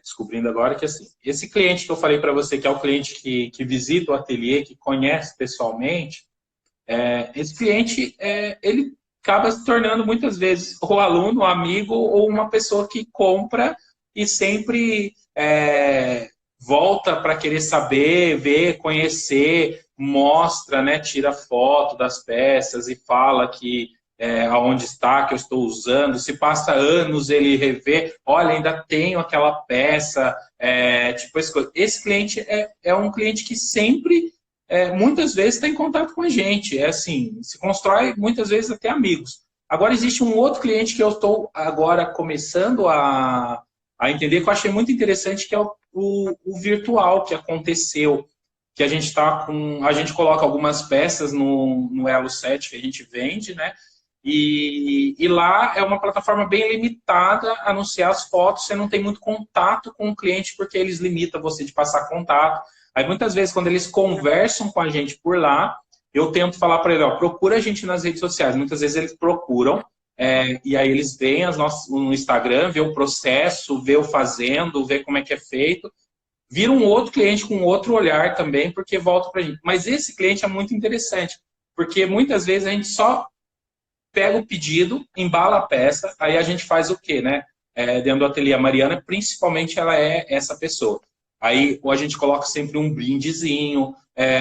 S1: descobrindo agora, que assim, esse cliente que eu falei para você, que é o cliente que visita o ateliê, que conhece pessoalmente, esse cliente, ele acaba se tornando muitas vezes o aluno, o amigo ou uma pessoa que compra e sempre volta para querer saber, ver, conhecer, mostra, né, tira foto das peças e fala que aonde está, que eu estou usando. Se passa anos ele revê, olha, ainda tenho aquela peça. Tipo, esse cliente é um cliente que sempre muitas vezes está em contato com a gente. É assim, se constrói muitas vezes até amigos. Agora existe um outro cliente que eu estou agora começando a entender, que eu achei muito interessante, que é o virtual que aconteceu, que a gente está com. A gente coloca algumas peças no Elo 7 que a gente vende, né? E lá é uma plataforma bem limitada a anunciar as fotos, você não tem muito contato com o cliente, porque eles limitam você de passar contato. Aí muitas vezes, quando eles conversam com a gente por lá, eu tento falar para ele, ó, procura a gente nas redes sociais. Muitas vezes eles procuram, e aí eles veem no Instagram, vê o processo, vê o fazendo, vê como é que é feito. Vira um outro cliente com outro olhar também, porque volta para a gente. Mas esse cliente é muito interessante, porque muitas vezes a gente só pega o pedido, embala a peça, aí a gente faz o quê, né? Dentro do ateliê, a Mariana, principalmente, ela é essa pessoa. Aí ou a gente coloca sempre um brindezinho,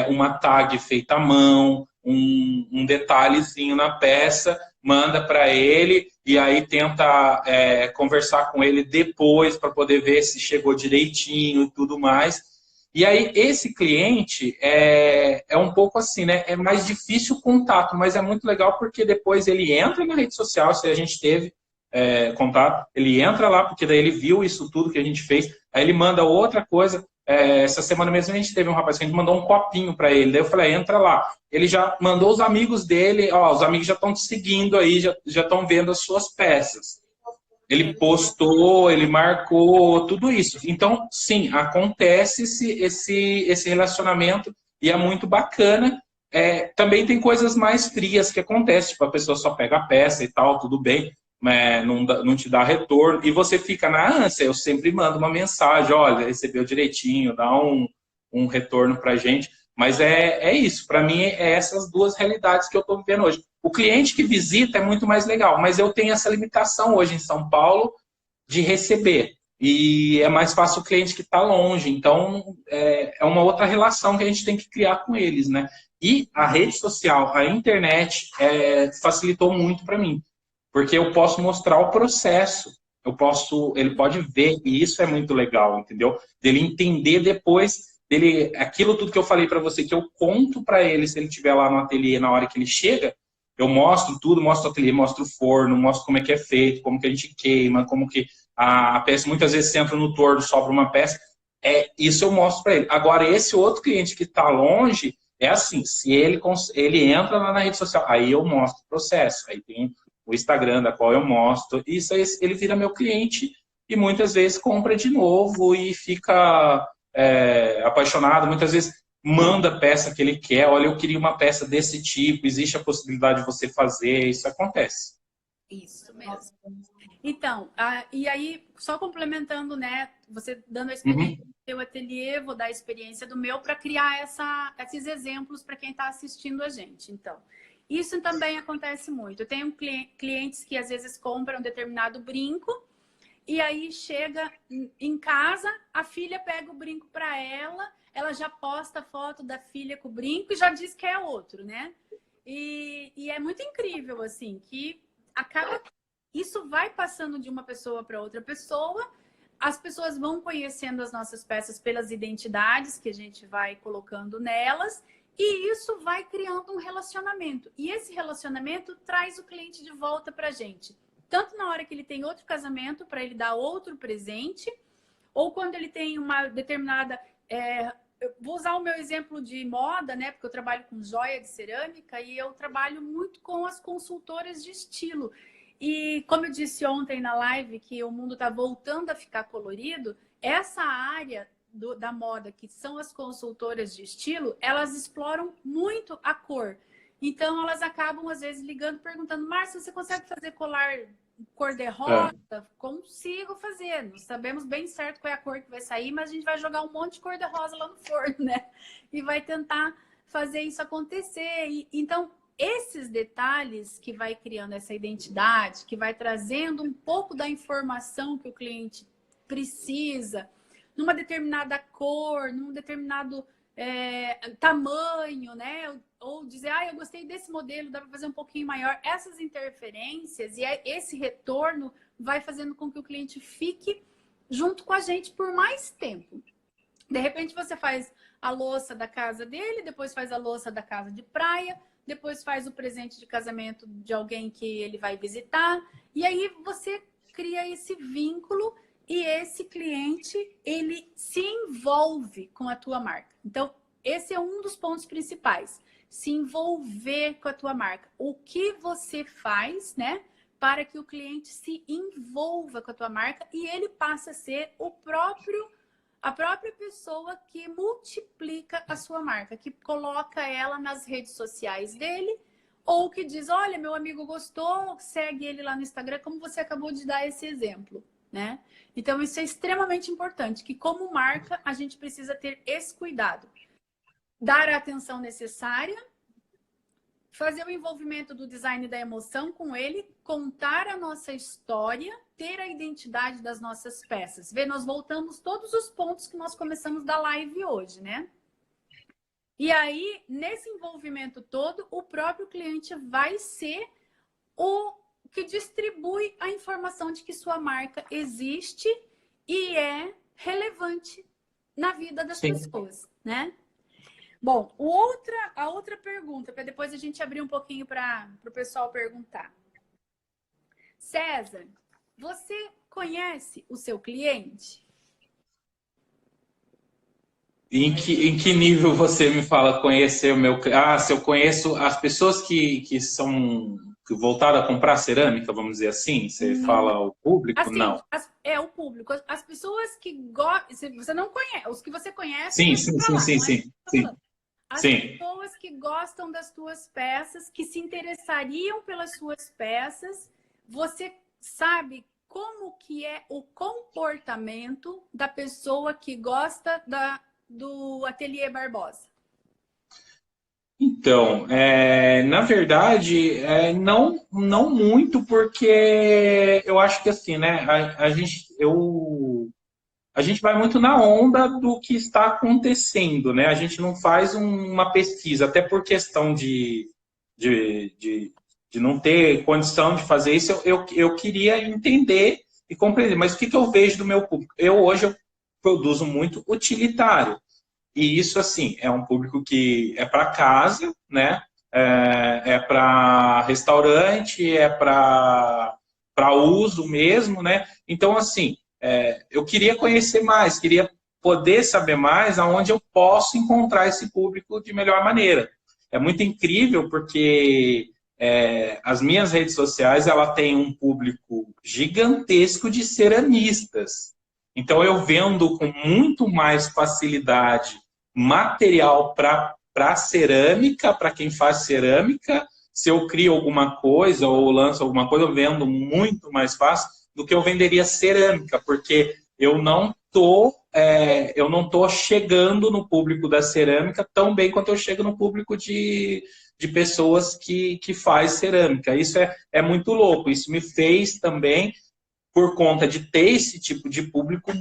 S1: uma tag feita à mão, um detalhezinho na peça, manda para ele e aí tenta conversar com ele depois para poder ver se chegou direitinho e tudo mais. E aí, esse cliente é um pouco assim, né? É mais difícil o contato, mas é muito legal porque depois ele entra na rede social, se a gente teve contato, ele entra lá, porque daí ele viu isso tudo que a gente fez, aí ele manda outra coisa. Essa semana mesmo a gente teve um rapaz que a gente mandou um copinho para ele, daí eu falei, entra lá. Ele já mandou os amigos dele, ó, os amigos já estão te seguindo aí, já estão vendo as suas peças. Ele postou, ele marcou, tudo isso. Então, sim, acontece esse relacionamento e é muito bacana. Também tem coisas mais frias que acontecem, tipo, a pessoa só pega a peça e tal, tudo bem, mas não te dá retorno. E você fica na ânsia, eu sempre mando uma mensagem, olha, recebeu direitinho, dá um retorno pra gente. Mas é isso, para mim é essas duas realidades que eu estou vivendo hoje. O cliente que visita é muito mais legal, mas eu tenho essa limitação hoje em São Paulo de receber. E é mais fácil o cliente que está longe. Então, é uma outra relação que a gente tem que criar com eles, né? E a rede social, a internet, facilitou muito para mim, porque eu posso mostrar o processo. Ele pode ver, e isso é muito legal, entendeu? Dele entender depois aquilo tudo que eu falei para você, que eu conto para ele se ele estiver lá no ateliê na hora que ele chega, eu mostro tudo, mostro o ateliê, mostro o forno, mostro como é que é feito, como que a gente queima, como que a peça, muitas vezes você entra no torno, sobra uma peça, isso eu mostro para ele. Agora, esse outro cliente que está longe, é assim, se ele entra lá na rede social, aí eu mostro o processo, aí tem o Instagram da qual eu mostro, isso aí ele vira meu cliente e muitas vezes compra de novo e fica apaixonado, muitas vezes manda a peça que ele quer, olha, eu queria uma peça desse tipo, existe a possibilidade de você fazer, isso acontece.
S2: Isso mesmo. Então, e aí, só complementando, né, você dando a experiência do seu ateliê, vou dar a experiência do meu para criar esses exemplos para quem está assistindo a gente. Então, isso também acontece muito. Eu tenho clientes que às vezes compram um determinado brinco e aí chega em casa, a filha pega o brinco para ela já posta a foto da filha com o brinco e já diz que é outro, né? E é muito incrível, assim, que acaba isso vai passando de uma pessoa para outra pessoa, as pessoas vão conhecendo as nossas peças pelas identidades que a gente vai colocando nelas, e isso vai criando um relacionamento. E esse relacionamento traz o cliente de volta para a gente. Tanto na hora que ele tem outro casamento, para ele dar outro presente, ou quando ele tem uma determinada... eu vou usar o meu exemplo de moda, né? Porque eu trabalho com joia de cerâmica e eu trabalho muito com as consultoras de estilo. E como eu disse ontem na live, que o mundo está voltando a ficar colorido, essa área da moda, que são as consultoras de estilo, elas exploram muito a cor. Então, elas acabam, às vezes, ligando, perguntando: Márcia, você consegue fazer colar cor-de-rosa? Consigo fazer. Não sabemos bem certo qual é a cor que vai sair, mas a gente vai jogar um monte de cor-de-rosa lá no forno, né? E vai tentar fazer isso acontecer. Então, esses detalhes que vai criando essa identidade, que vai trazendo um pouco da informação que o cliente precisa, numa determinada cor, num determinado tamanho, né? Ou dizer, eu gostei desse modelo, dá para fazer um pouquinho maior. Essas interferências e esse retorno vai fazendo com que o cliente fique junto com a gente por mais tempo. De repente você faz a louça da casa dele, depois faz a louça da casa de praia, depois faz o presente de casamento de alguém que ele vai visitar. E aí você cria esse vínculo e esse cliente, ele se envolve com a tua marca. Então, esse é um dos pontos principais. Se envolver com a tua marca. O que você faz, né, para que o cliente se envolva com a tua marca e ele passe a ser a própria pessoa que multiplica a sua marca, que coloca ela nas redes sociais dele, ou que diz: olha, meu amigo gostou, segue ele lá no Instagram, como você acabou de dar esse exemplo, né? Então, isso é extremamente importante, que como marca, a gente precisa ter esse cuidado. Dar a atenção necessária, fazer o envolvimento do design da emoção com ele, contar a nossa história, ter a identidade das nossas peças. Vê, nós voltamos todos os pontos que nós começamos da live hoje, né? E aí, nesse envolvimento todo, o próprio cliente vai ser o que distribui a informação de que sua marca existe e é relevante na vida das pessoas, né? Bom, a outra pergunta, para depois a gente abrir um pouquinho para o pessoal perguntar. César, você conhece o seu cliente?
S1: Em que nível você me fala conhecer o meu... se eu conheço as pessoas que são voltadas a comprar cerâmica, vamos dizer assim? Você fala o público?
S2: Assim,
S1: não.
S2: O público. As pessoas que gostam... Você não conhece. Os que você conhece...
S1: Sim.
S2: As pessoas que gostam das tuas peças, que se interessariam pelas suas peças, você sabe como que é o comportamento da pessoa que gosta do Ateliê Barbosa?
S1: Então, na verdade, não muito, porque eu acho que assim, né, a gente vai muito na onda do que está acontecendo, né? A gente não faz uma pesquisa, até por questão de não ter condição de fazer isso, eu queria entender e compreender. Mas o que eu vejo do meu público? Hoje eu produzo muito utilitário. E isso, assim, é um público que é para casa, né? É para restaurante, é para uso mesmo, né? Então, assim, eu queria conhecer mais, queria poder saber mais aonde eu posso encontrar esse público de melhor maneira. É muito incrível porque as minhas redes sociais, ela tem um público gigantesco de ceramistas. Então, eu vendo com muito mais facilidade material para cerâmica, para quem faz cerâmica. Se eu crio alguma coisa ou lanço alguma coisa, eu vendo muito mais fácil do que eu venderia cerâmica, porque eu não tô chegando no público da cerâmica tão bem quanto eu chego no público de pessoas que faz cerâmica. Isso é muito louco. Isso me fez também, por conta de ter esse tipo de público,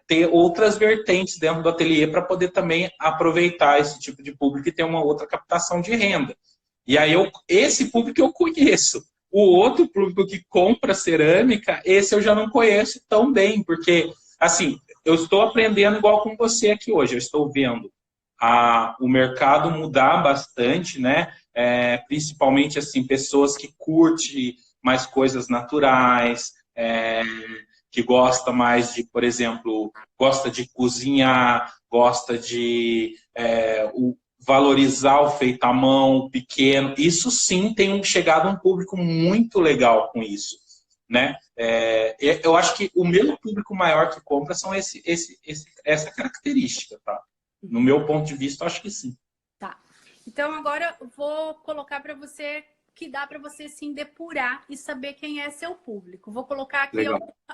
S1: ter outras vertentes dentro do ateliê para poder também aproveitar esse tipo de público e ter uma outra captação de renda. E aí, esse público eu conheço. O outro público que compra cerâmica, esse eu já não conheço tão bem, porque, assim, eu estou aprendendo igual com você aqui hoje, eu estou vendo o mercado mudar bastante, né? Principalmente, assim, pessoas que curtem mais coisas naturais, que gosta mais de, por exemplo, gosta de cozinhar, gosta de valorizar o feito à mão, pequeno. Isso sim tem chegado a um público muito legal com isso, né? Eu acho que o meu público maior que compra são essa característica, tá? No meu ponto de vista, eu acho que sim.
S2: Tá. Então agora eu vou colocar para você que dá para você sim depurar e saber quem é seu público. Vou colocar aqui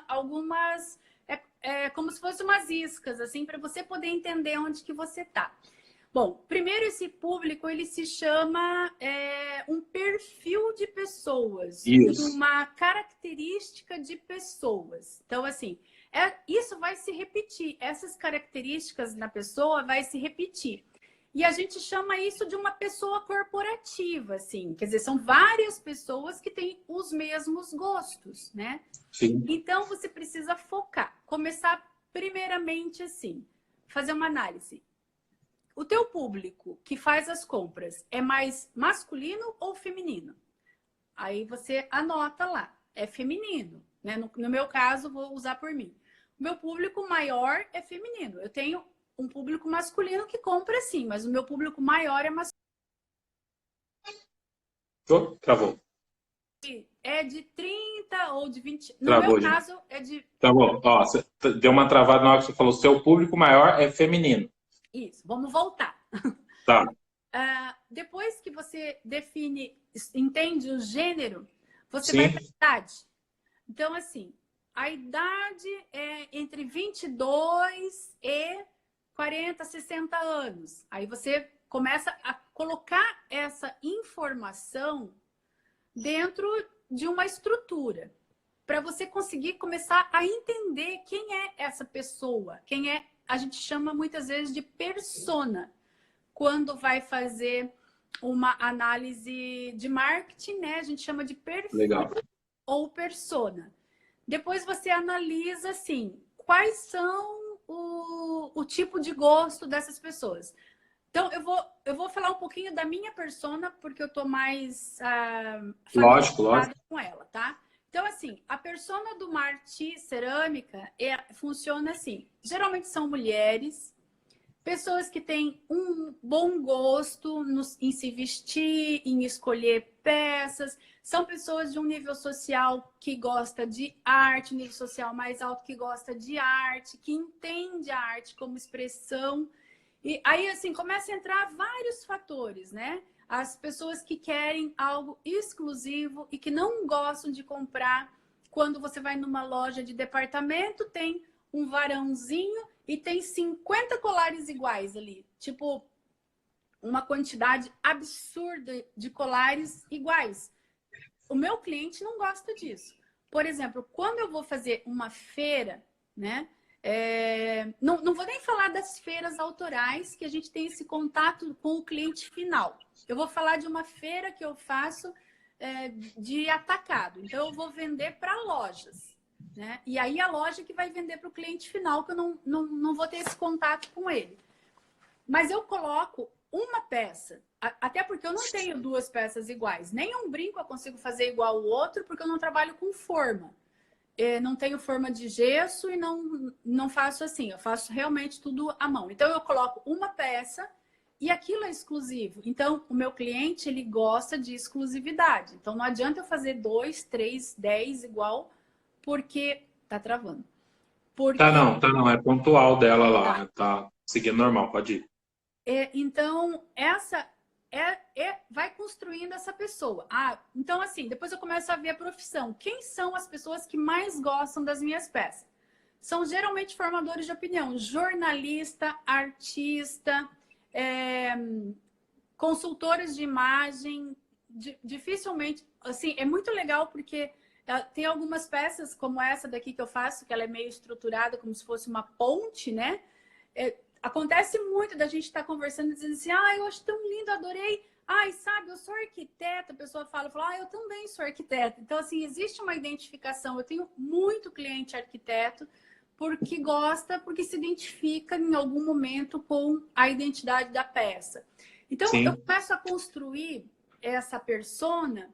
S2: algumas como se fossem umas iscas assim para você poder entender onde que você tá. Bom, primeiro esse público ele se chama um perfil de pessoas,
S1: Isso.
S2: uma característica de pessoas. Então assim, isso vai se repetir. Essas características na pessoa vai se repetir. E a gente chama isso de uma pessoa corporativa, assim. Quer dizer, são várias pessoas que têm os mesmos gostos, né?
S1: Sim.
S2: Então, você precisa focar. Começar primeiramente assim. Fazer uma análise. O teu público que faz as compras é mais masculino ou feminino? Aí você anota lá. É feminino, né? No meu caso, vou usar por mim. O meu público maior é feminino. Eu tenho um público masculino que compra sim, mas o meu público maior é masculino.
S1: Travou.
S2: É de 30 ou de 20. No
S1: Travou,
S2: meu
S1: gente.
S2: caso, é de.
S1: Travou. Ó, você deu uma travada na hora que você falou, seu público maior é feminino.
S2: Isso, vamos voltar.
S1: Tá.
S2: Depois que você define, entende o gênero, você
S1: Sim.
S2: vai para a idade. Então, assim, a idade é entre 22 e 40, 60 anos. Aí você começa a colocar essa informação dentro de uma estrutura para você conseguir começar a entender quem é essa pessoa, quem é, a gente chama muitas vezes de persona, quando vai fazer uma análise de marketing, né? A gente chama de perfil. Legal. Ou persona. Depois você analisa, assim, quais são o tipo de gosto dessas pessoas. Então, eu vou falar um pouquinho da minha persona, porque eu tô mais
S1: lógico
S2: com ela, tá? Então, assim, a persona do Marti Cerâmica funciona assim. Geralmente são mulheres, pessoas que têm um bom gosto em se vestir, em escolher peças. São pessoas de um nível social que gosta de arte, nível social mais alto que gosta de arte, que entende a arte como expressão. E aí, assim, começa a entrar vários fatores, né? As pessoas que querem algo exclusivo e que não gostam de comprar. Quando você vai numa loja de departamento, tem um varãozinho e tem 50 colares iguais ali. Tipo, uma quantidade absurda de colares iguais. O meu cliente não gosta disso. Por exemplo, quando eu vou fazer uma feira, né? Não vou nem falar das feiras autorais, que a gente tem esse contato com o cliente final. Eu vou falar de uma feira que eu faço de atacado. Então, eu vou vender para lojas. Né? E aí, a loja que vai vender para o cliente final, que eu não vou ter esse contato com ele. Mas eu coloco uma peça, até porque eu não tenho duas peças iguais. Nem um brinco eu consigo fazer igual o outro, porque eu não trabalho com forma. Não tenho forma de gesso e não faço assim. Eu faço realmente tudo à mão. Então, eu coloco uma peça e aquilo é exclusivo. Então, o meu cliente, ele gosta de exclusividade. Então, não adianta eu fazer 2, 3, 10 igual, porque tá travando. Porque...
S1: Tá não. É pontual dela lá. Tá seguindo normal, pode ir.
S2: Então, essa vai construindo essa pessoa. Então, assim, depois eu começo a ver a profissão. Quem são as pessoas que mais gostam das minhas peças? São geralmente formadores de opinião. Jornalista, artista, consultores de imagem. Dificilmente... Assim, é muito legal porque tem algumas peças, como essa daqui que eu faço, que ela é meio estruturada, como se fosse uma ponte, né? acontece muito da gente estar conversando e dizendo assim, ah, eu acho tão lindo, adorei. Ai, sabe, eu sou arquiteta, a pessoa fala, ah, eu também sou arquiteta. Então, assim, existe uma identificação. Eu tenho muito cliente arquiteto porque gosta, porque se identifica em algum momento com a identidade da peça. Então, eu
S1: Sim,
S2: começo a construir essa persona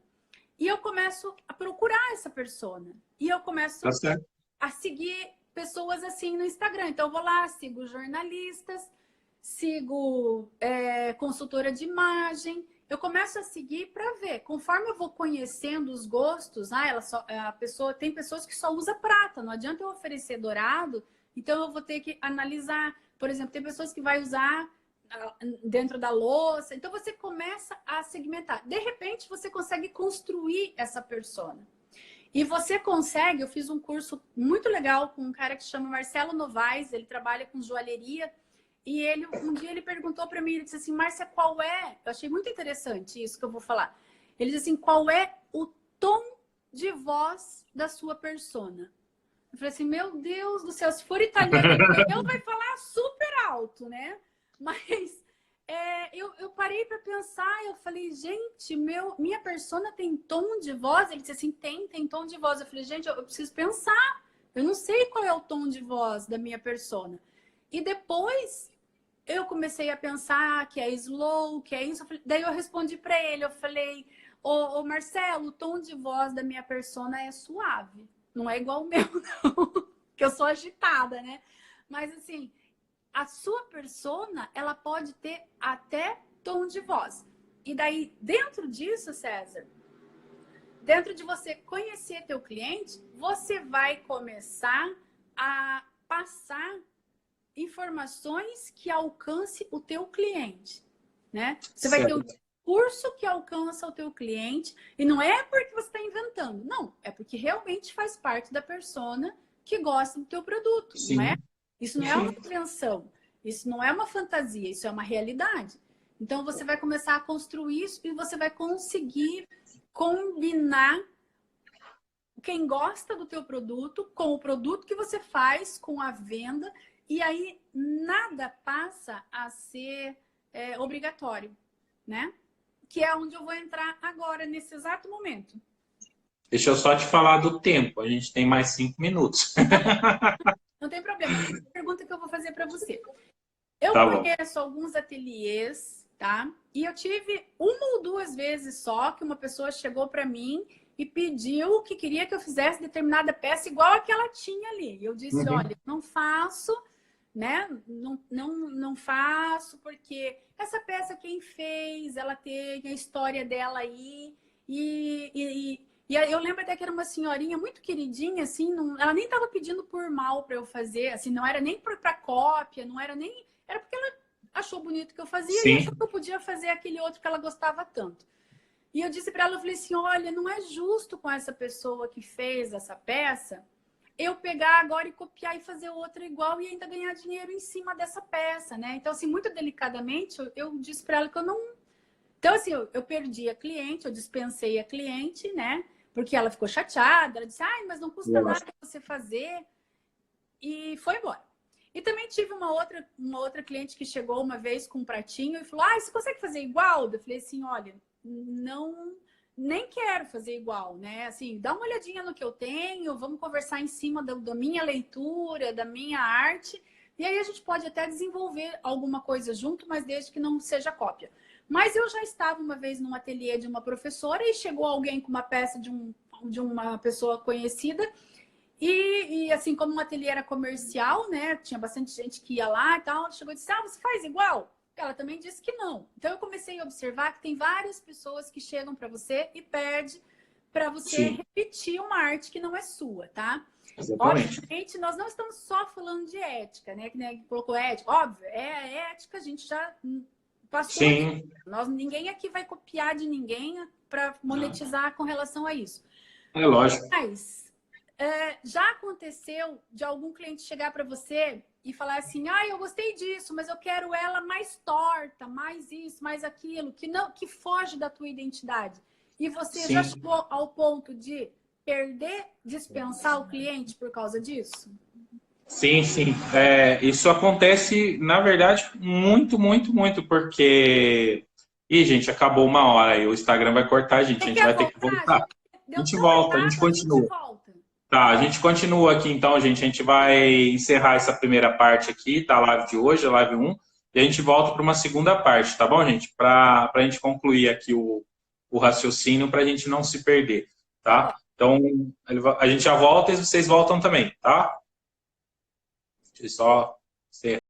S2: e eu começo a procurar essa persona. E eu começo
S1: tá certo.
S2: a seguir pessoas assim no Instagram. Então, eu vou lá, sigo jornalistas, sigo consultora de imagem. Eu começo a seguir para ver. Conforme eu vou conhecendo os gostos, a pessoa tem pessoas que só usa prata. Não adianta eu oferecer dourado. Então, eu vou ter que analisar. Por exemplo, tem pessoas que vai usar dentro da louça. Então, você começa a segmentar. De repente, você consegue construir essa persona. E você consegue, eu fiz um curso muito legal com um cara que chama Marcelo Novaes, ele trabalha com joalheria, e um dia ele perguntou para mim, ele disse assim, Márcia, qual é? Eu achei muito interessante isso que eu vou falar. Ele disse assim, qual é o tom de voz da sua persona? Eu falei assim, meu Deus do céu, se for italiano, ele vai falar super alto, né? Mas eu parei para pensar, eu falei, gente, minha persona tem tom de voz? Ele disse assim, tem tom de voz. Eu falei, gente, eu preciso pensar. Eu não sei qual é o tom de voz da minha persona. E depois eu comecei a pensar que é slow, que é isso. Daí eu respondi para ele, eu falei, ô Marcelo, o tom de voz da minha persona é suave. Não é igual o meu, não. Que eu sou agitada, né? Mas assim, a sua persona, ela pode ter até tom de voz. E daí, dentro disso, César, dentro de você conhecer teu cliente, você vai começar a passar informações que alcance o teu cliente, né? Você vai ter o discurso que alcança o teu cliente, e não é porque você está inventando, não, é porque realmente faz parte da persona que gosta do teu produto,
S1: Sim.
S2: não é? Isso não é uma invenção, isso não é uma fantasia, isso é uma realidade. Então, você vai começar a construir isso e você vai conseguir combinar quem gosta do teu produto com o produto que você faz, com a venda, e aí nada passa a ser obrigatório, né? Que é onde eu vou entrar agora, nesse exato momento.
S1: Deixa eu só te falar do tempo. A gente tem mais 5 minutos.
S2: Não tem problema. Tem uma pergunta que eu vou fazer para você. Eu
S1: Tá bom.
S2: conheço alguns ateliês, tá? E eu tive uma ou duas vezes só que uma pessoa chegou para mim e pediu que queria que eu fizesse determinada peça igual a que ela tinha ali. E eu disse, olha, não faço, né? Não faço, porque essa peça quem fez, ela tem a história dela aí. E eu lembro até que era uma senhorinha muito queridinha, assim, ela nem estava pedindo por mal para eu fazer, assim, não era nem para cópia, não era nem... Era porque ela achou bonito que eu fazia e achou que eu podia fazer aquele outro que ela gostava tanto. E eu disse para ela, eu falei assim, olha, não é justo com essa pessoa que fez essa peça eu pegar agora e copiar e fazer outra igual e ainda ganhar dinheiro em cima dessa peça, né? Então, assim, muito delicadamente, eu disse para ela que eu não... Então, assim, eu perdi a cliente, eu dispensei a cliente, né? Porque ela ficou chateada, ela disse, ai, mas não custa nada você fazer. E foi embora. E também tive uma outra cliente que chegou uma vez com um pratinho e falou, você consegue fazer igual? Eu falei assim, olha, não, nem quero fazer igual, né? Assim, dá uma olhadinha no que eu tenho, vamos conversar em cima da minha leitura, da minha arte, e aí a gente pode até desenvolver alguma coisa junto, mas desde que não seja cópia. Mas eu já estava uma vez num ateliê de uma professora e chegou alguém com uma peça de uma pessoa conhecida. E assim, como o ateliê era comercial, né? Tinha bastante gente que ia lá e tal. Ela chegou e disse, você faz igual? Ela também disse que não. Então, eu comecei a observar que tem várias pessoas que chegam para você e pedem para você repetir uma arte que não é sua, tá?
S1: Exatamente.
S2: Obviamente, nós não estamos só falando de ética, né? Que nem colocou ética. Óbvio, ética, a gente já passou.
S1: Sim.
S2: Ninguém aqui vai copiar de ninguém para monetizar com relação a isso.
S1: É lógico.
S2: Mas... já aconteceu de algum cliente chegar para você e falar assim, eu gostei disso, mas eu quero ela mais torta, mais isso, mais aquilo, que foge da tua identidade. E você já chegou ao ponto de dispensar o cliente por causa disso?
S1: Sim, sim. Isso acontece, na verdade, muito, muito, muito, porque. Ih, gente, acabou uma hora aí. O Instagram vai cortar a
S2: Você
S1: gente
S2: quer
S1: vai ter que
S2: voltar?
S1: voltar. A
S2: Deu
S1: gente
S2: tão
S1: volta, a gente
S2: errado, a gente
S1: continua.
S2: volta.
S1: Tá, a gente continua aqui então, gente. A gente vai encerrar essa primeira parte aqui, tá? A live de hoje, a live um, e a gente volta para uma segunda parte, tá bom, gente? Para a gente concluir aqui o raciocínio, para a gente não se perder,
S2: Tá bom.
S1: tá? Então, a gente já volta e vocês voltam também, tá? Deixa eu só.